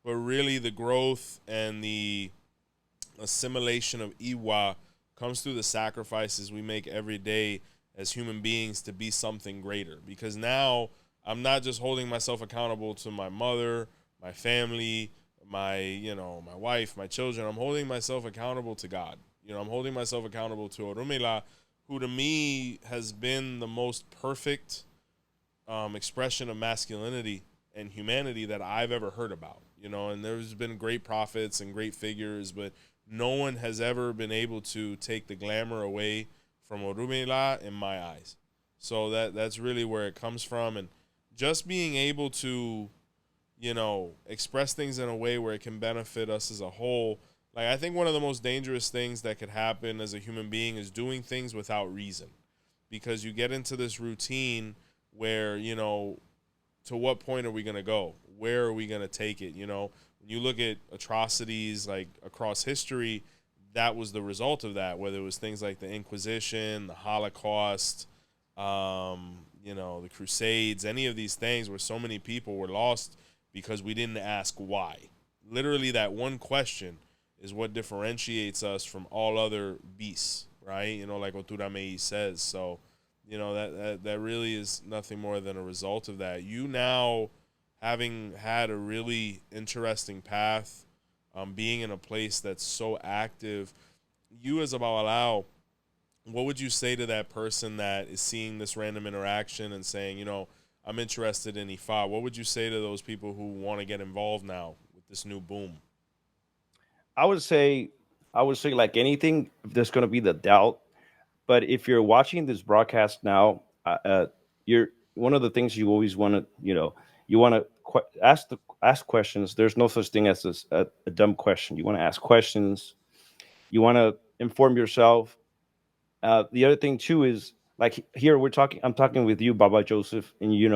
But really, the growth and the assimilation of Iwa comes through the sacrifices we make every day as human beings to be something greater. Because now I'm not just holding myself accountable to my mother, my family, my wife, my children. I'm holding myself accountable to God. I'm holding myself accountable to 𝗃𝗏𝗏, who to me has been the most perfect expression of masculinity and humanity that I've ever heard about. And there's been great prophets and great figures, but no one has ever been able to take the glamour away from 𝗃𝗏𝗏 in my eyes. So that's really where it comes from. And just being able to, express things in a way where it can benefit us as a whole. Like, I think one of the most dangerous things that could happen as a human being is doing things without reason, because you get into this routine where, to what point are we going to go? Where are we going to take it? When you look at atrocities like across history, that was the result of that, whether it was things like the Inquisition, the Holocaust, the Crusades, any of these things where so many people were lost because we didn't ask why. Literally, that one question is what differentiates us from all other beasts, right? Like 𝗃𝗏𝗏𝗏 says. So, that really is nothing more than a result of that. You now, having had a really interesting path, being in a place that's so active, you as a Babalawo, what would you say to that person that is seeing this random interaction and saying, I'm interested in Ifa? What would you say to those people who want to get involved now with this new boom? I would say, like anything, if there's going to be the doubt, But if you're watching this broadcast now, you're one of the things you always want to, you want to ask questions. There's no such thing as a dumb question. You want to ask questions. You want to inform yourself. The other thing too is like here we're talking. I'm talking with you, Baba Joseph, and you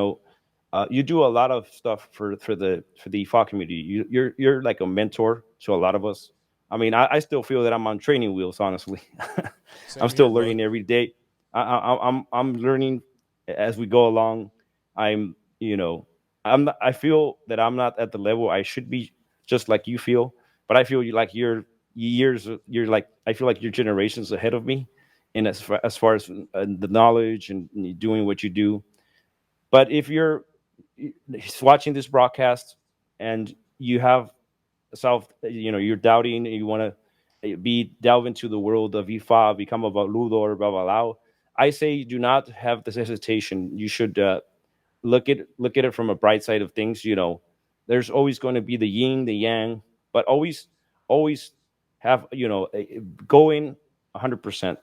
do a lot of stuff for the Ifa community. You're like a mentor to a lot of us. I mean, I still feel that I'm on training wheels. Honestly, I'm Same here, still brother. learning every day. I'm learning as we go along. I'm you know I'm not, I feel that I'm not at the level I should be, just like you feel. But I feel like you're like I feel like you're generations ahead of me, and as far as the knowledge and doing what you do. But if you're watching this broadcast and you have you're doubting and you want to be delve into the world of Ifa, become a Baludo or Babalawo, I say do not have this hesitation. You should look at it from a bright side of things. There's always going to be the yin, the yang, but always have go in 100%.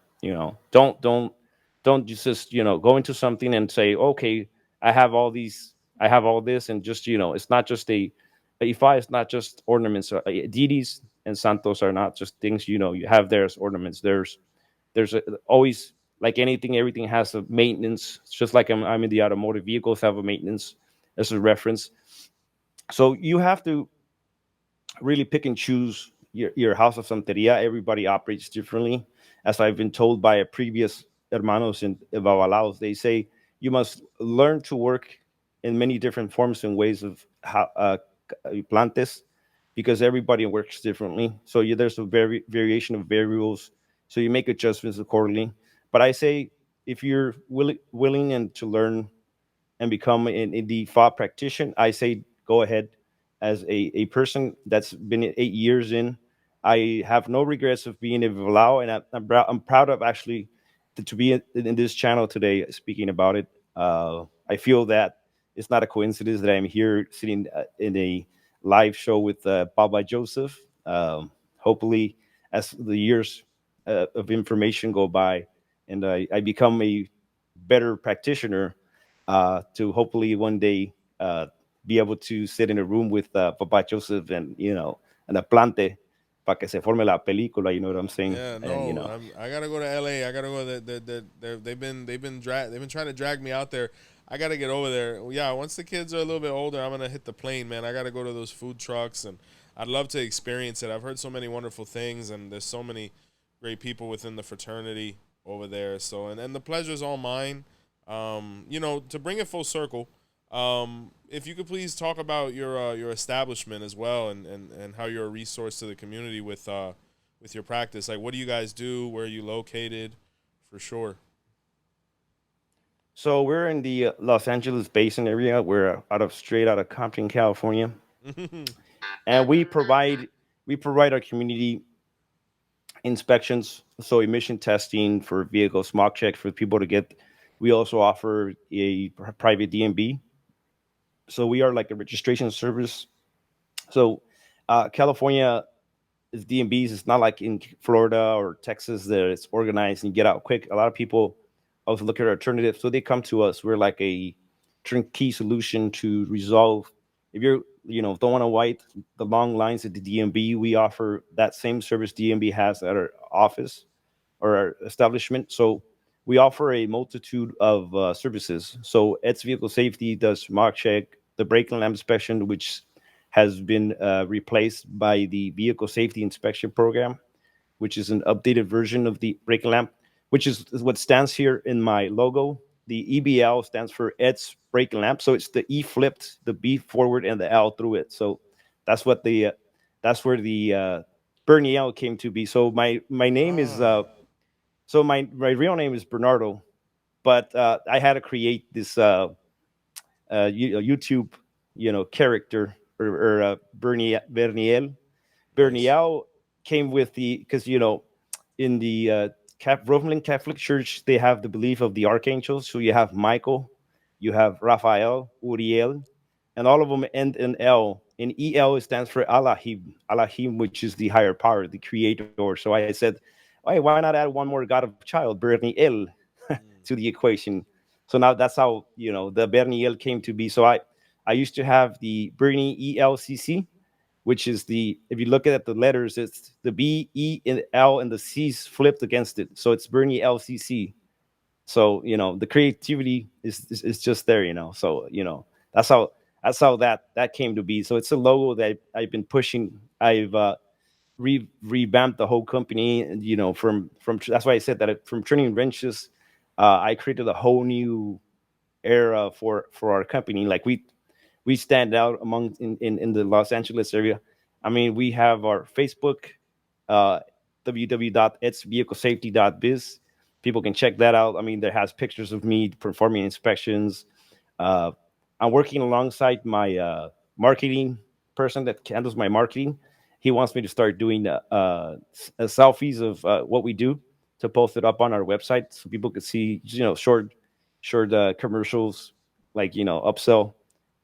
Don't just go into something and say, okay, I have all these, I have all this, and just it's not just a Ifa is not just ornaments. Deities and santos are not just things you have there as ornaments. Always, like anything, everything has a maintenance. It's just like I'm in the automotive, vehicles have a maintenance as a reference. So you have to really pick and choose your house of Santeria. Everybody operates differently. As I've been told by a previous hermanos in Babalaos, they say you must learn to work in many different forms and ways of how plantes, because everybody works differently. So there's a variation of variables. So you make adjustments accordingly. But I say if you're willing and to learn and become an DeFi practitioner, I say go ahead. As a person that's been 8 years in, I have no regrets of being a Vilao, and I'm proud of actually to be in this channel today speaking about it. I feel that it's not a coincidence that I'm here sitting in a live show with Baba Joseph. Hopefully, as the years of information go by, and I become a better practitioner, to hopefully one day be able to sit in a room with Papa Joseph and and a plante para que se forme la película. You know what I'm saying? Yeah, And no, I gotta go to LA. I gotta go. They've been trying to drag me out there. I gotta get over there. Yeah, once the kids are a little bit older, I'm gonna hit the plane, man. I gotta go to those food trucks, and I'd love to experience it. I've heard so many wonderful things, and there's so many great people within the fraternity over there. So, and the pleasure's all mine. To bring it full circle, if you could please talk about your establishment as well, and how you're a resource to the community with your practice. Like, what do you guys do? Where are you located? For sure. so we're in the Los Angeles Basin area. We're straight out of Compton, California, and we provide our community inspections, so emission testing for vehicles, smog checks for people to get. We also offer a private DMB, so we are like a registration service. So California is DMBs. It's not like in Florida or Texas that it's organized and you get out quick. A lot of people also look at alternatives, so they come to us. We're like a turnkey solution to resolve. If you're, don't want to wait the long lines at the DMB, we offer that same service DMB has at our office or our establishment. So we offer a multitude of services. So its vehicle safety does mark check, the brake lamp inspection, which has been replaced by the vehicle safety inspection program, which is an updated version of the brake lamp, which is what stands here in my logo. The EBL stands for Ed's brake lamp. So it's the E flipped, the B forward, and the L through it. So that's what that's where the Berniel came to be. So my name is Ah, my real name is Bernardo, but I had to create this YouTube character, or nice. Berniel came with the, because in the Roman Catholic Church they have the belief of the archangels. So you have Michael, you have Raphael, Uriel, and all of them end in L. And EL stands for Allahim, which is the higher power, the creator. So I said, hey, why not add one more god of child, Berniel, to the equation? So now that's how the Berniel came to be. So I used to have the Bernie ELCC, which is if you look at the letters, it's the B, E, and L, and the C's flipped against it. So it's Bernie LCC. So the creativity is just there. So that's how that came to be. So it's a logo that I've been pushing. I've revamped the whole company. And, from that's why I said that from turning wrenches, I created a whole new era for our company. Like we stand out among in the Los Angeles area. I mean, we have our Facebook, uh, www.𝘃𝗶𝗱𝗁𝗲𝗏. People can check that out. I mean, there has pictures of me performing inspections. Uh, I'm working alongside my marketing person that handles my marketing. He wants me to start doing selfies of what we do to post it up on our website so people could see, short commercials like upsell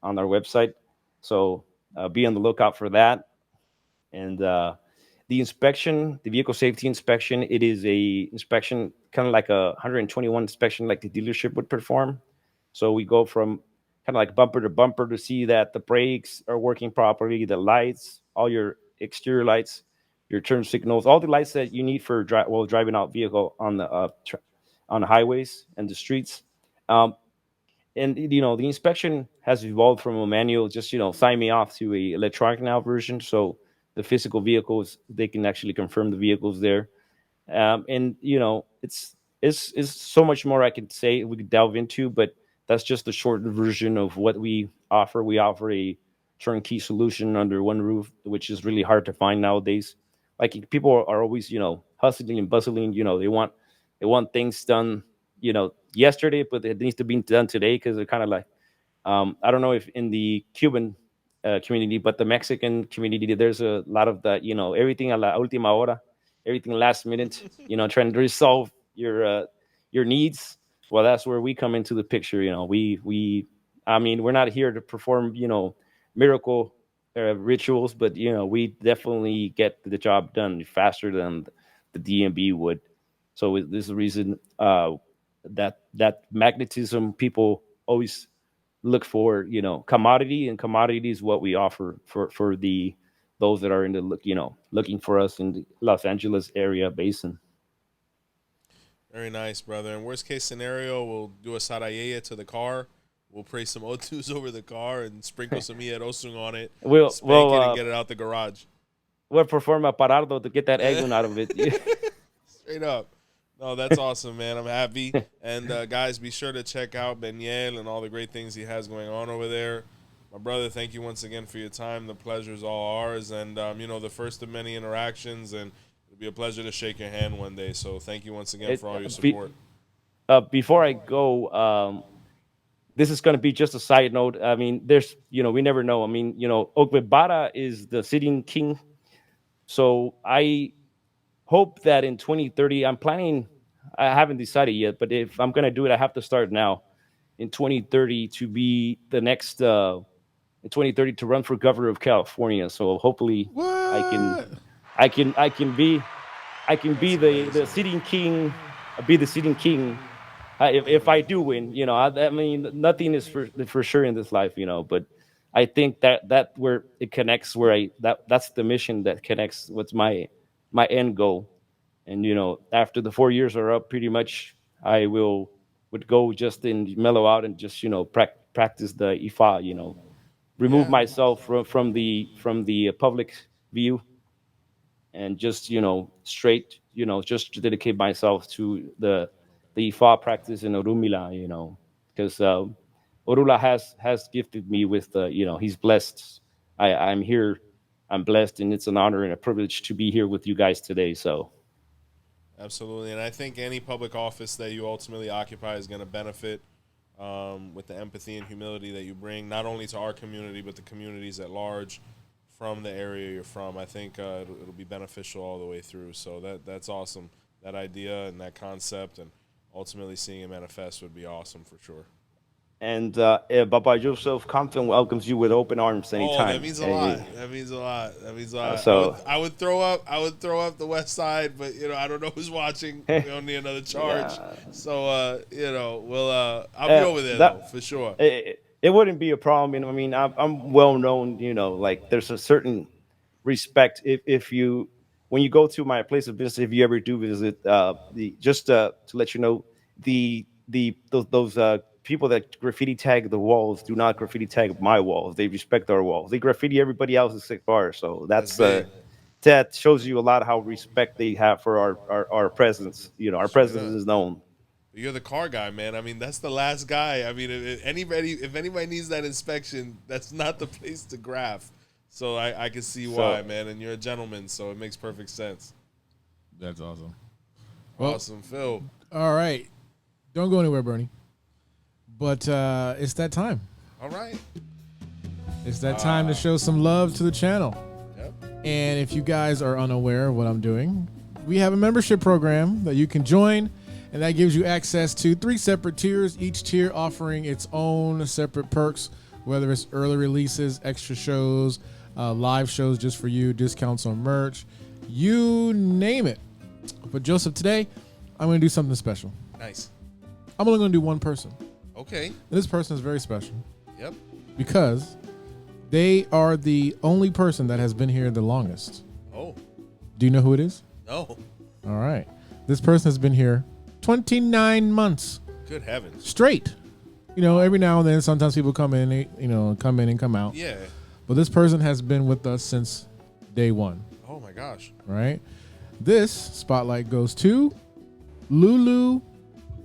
on our website. So be on the lookout for that. And the inspection, the vehicle safety inspection, it is a inspection kind of like a 121 inspection like the dealership would perform. So we go from kind of like bumper to bumper to see that the brakes are working properly, the lights, all your exterior lights, your turn signals, all the lights that you need for driving out vehicle on the highways and the streets. Um, and the inspection has evolved from a manual, just sign me off, to a electronic now version. So the physical vehicles, they can actually confirm the vehicles there. And it's so much more I could say we could delve into, but that's just the short version of what we offer. We offer a turnkey solution under one roof, which is really hard to find nowadays. Like, people are always hustling and bustling. They want things done yesterday, but it needs to be done today, because they're kind of like, I don't know if in the Cuban community, but the Mexican community, there's a lot of that, everything a la última hora, everything last minute, trying to resolve your needs. Well, that's where we come into the picture. I mean, we're not here to perform, miracle rituals, but we definitely get the job done faster than the DMB would. So this is the reason that magnetism, people always look for, commodity, and commodity is what we offer for those that are in the looking for us in the Los Angeles area basin. Very nice, brother. In worst case scenario, we'll do a sarayeye to the car. We'll pray some otus over the car and sprinkle some osung on it. Spank it and get it out the garage. We'll perform a parado to get that egg out of it. Straight up. No, that's awesome, man. I'm happy. And guys, be sure to check out Berniel and all the great things he has going on over there. My brother, thank you once again for your time. The pleasure is all ours. And, the first of many interactions, and it'll be a pleasure to shake your hand one day. So thank you once again for all your support. Before I go, this is going to be just a side note. I mean, there's, we never know. I mean, Ogbe Bara is the sitting king. So I hope that in 2030, I haven't decided yet, but if I'm going to do it, I have to start now. In 2030 to be the next, in 2030 to run for governor of California. So hopefully I can be the sitting king, be the sitting king. If I do win, I mean, nothing is for sure in this life, but I think that where it connects, that's the mission that connects what's my end goal. And after the 4 years are up, pretty much I would go just and mellow out and just practice the Ifa, remove myself from the public view, and just straight just to dedicate myself to the Ifa practice in Orumila, because Orula has gifted me with he's blessed. I'm here, I'm blessed, and it's an honor and a privilege to be here with you guys today. So absolutely. And I think any public office that you ultimately occupy is going to benefit with the empathy and humility that you bring, not only to our community, but the communities at large from the area you're from. I think it'll be beneficial all the way through. So that's awesome. That idea and that concept, and ultimately seeing it manifest would be awesome for sure. And Baba Joseph Compton welcomes you with open arms anytime. Oh, that means a lot. That means a lot. That means a lot. So I would throw up. I would throw up the West Side, but I don't know who's watching. We don't need another charge. Yeah. So we'll I'll be over there though for sure. It wouldn't be a problem. I mean, I'm well known. Like there's a certain respect if you when you go to my place of business. If you ever do visit, just to let you know, those people that graffiti tag the walls do not graffiti tag my walls. They respect our walls. They graffiti everybody else's sick bar. So that's that shows you a lot of how respect they have for our presence. Our presence is known. You're the car guy, man. I mean, that's the last guy. I mean, if anybody needs that inspection, that's not the place to graph. So I can see why, man. And you're a gentleman, so it makes perfect sense. That's awesome. Awesome, Phil. All right. Don't go anywhere, Bernie. But it's that time. All right. It's that time to show some love to the channel. Yep. And if you guys are unaware of what I'm doing, we have a membership program that you can join, and that gives you access to 3 separate tiers, each tier offering its own separate perks, whether it's early releases, extra shows, live shows just for you, discounts on merch, you name it. But Joseph, today, I'm going to do something special. Nice. I'm only going to do one person. Okay. And this person is very special. Yep. Because they are the only person that has been here the longest. Oh. Do you know who it is? No. All right. This person has been here 29 months. Good heavens. Straight. Every now and then, sometimes people come in, come in and come out. Yeah. But this person has been with us since day one. Oh my gosh. Right? This spotlight goes to Lulu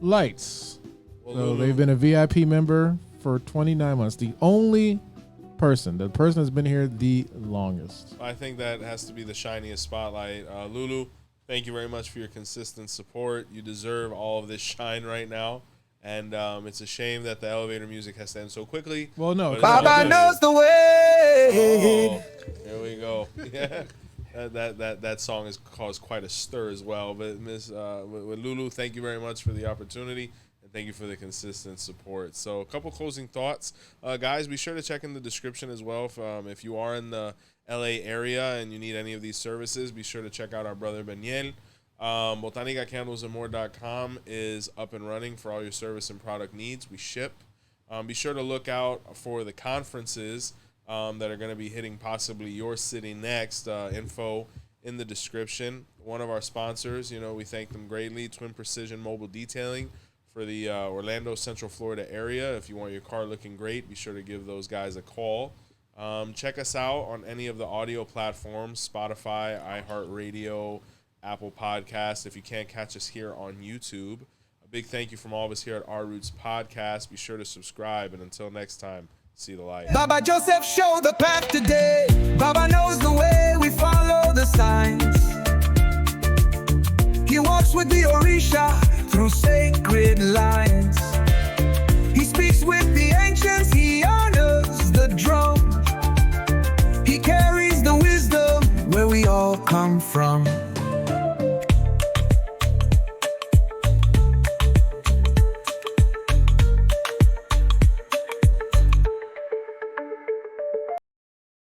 Lights. Well, So Lulu, they've been a VIP member for 29 months. The only person that's been here the longest. I think that has to be the shiniest spotlight. Lulu, thank you very much for your consistent support. You deserve all of this shine right now. And it's a shame that the elevator music has to end so quickly. Well, no. Baba knows the way. Oh, here we go. Yeah. That song has caused quite a stir as well. But with Lulu, thank you very much for the opportunity. And thank you for the consistent support. So a couple closing thoughts. Guys, be sure to check in the description as well. If you are in the LA area and you need any of these services, be sure to check out our brother Berniel. botanicacandlesandmore.com is up and running for all your service and product needs. We ship. Be sure to look out for the conferences that are going to be hitting possibly your city next. Info in the description. One of our sponsors, we thank them greatly, Twin Precision Mobile Detailing for the Orlando, Central Florida area. If you want your car looking great, be sure to give those guys a call. Check us out on any of the audio platforms, Spotify, iHeartRadio, Apple Podcast. If you can't catch us here on YouTube, a big thank you from all of us here at Our Roots Podcast. Be sure to subscribe, and until next time, see the light. Baba Joseph showed the path today. Baba knows the way, we follow the signs. He walks with the Orisha through sacred lines. He speaks with the ancients, he honors the drum. He carries the wisdom where we all come from.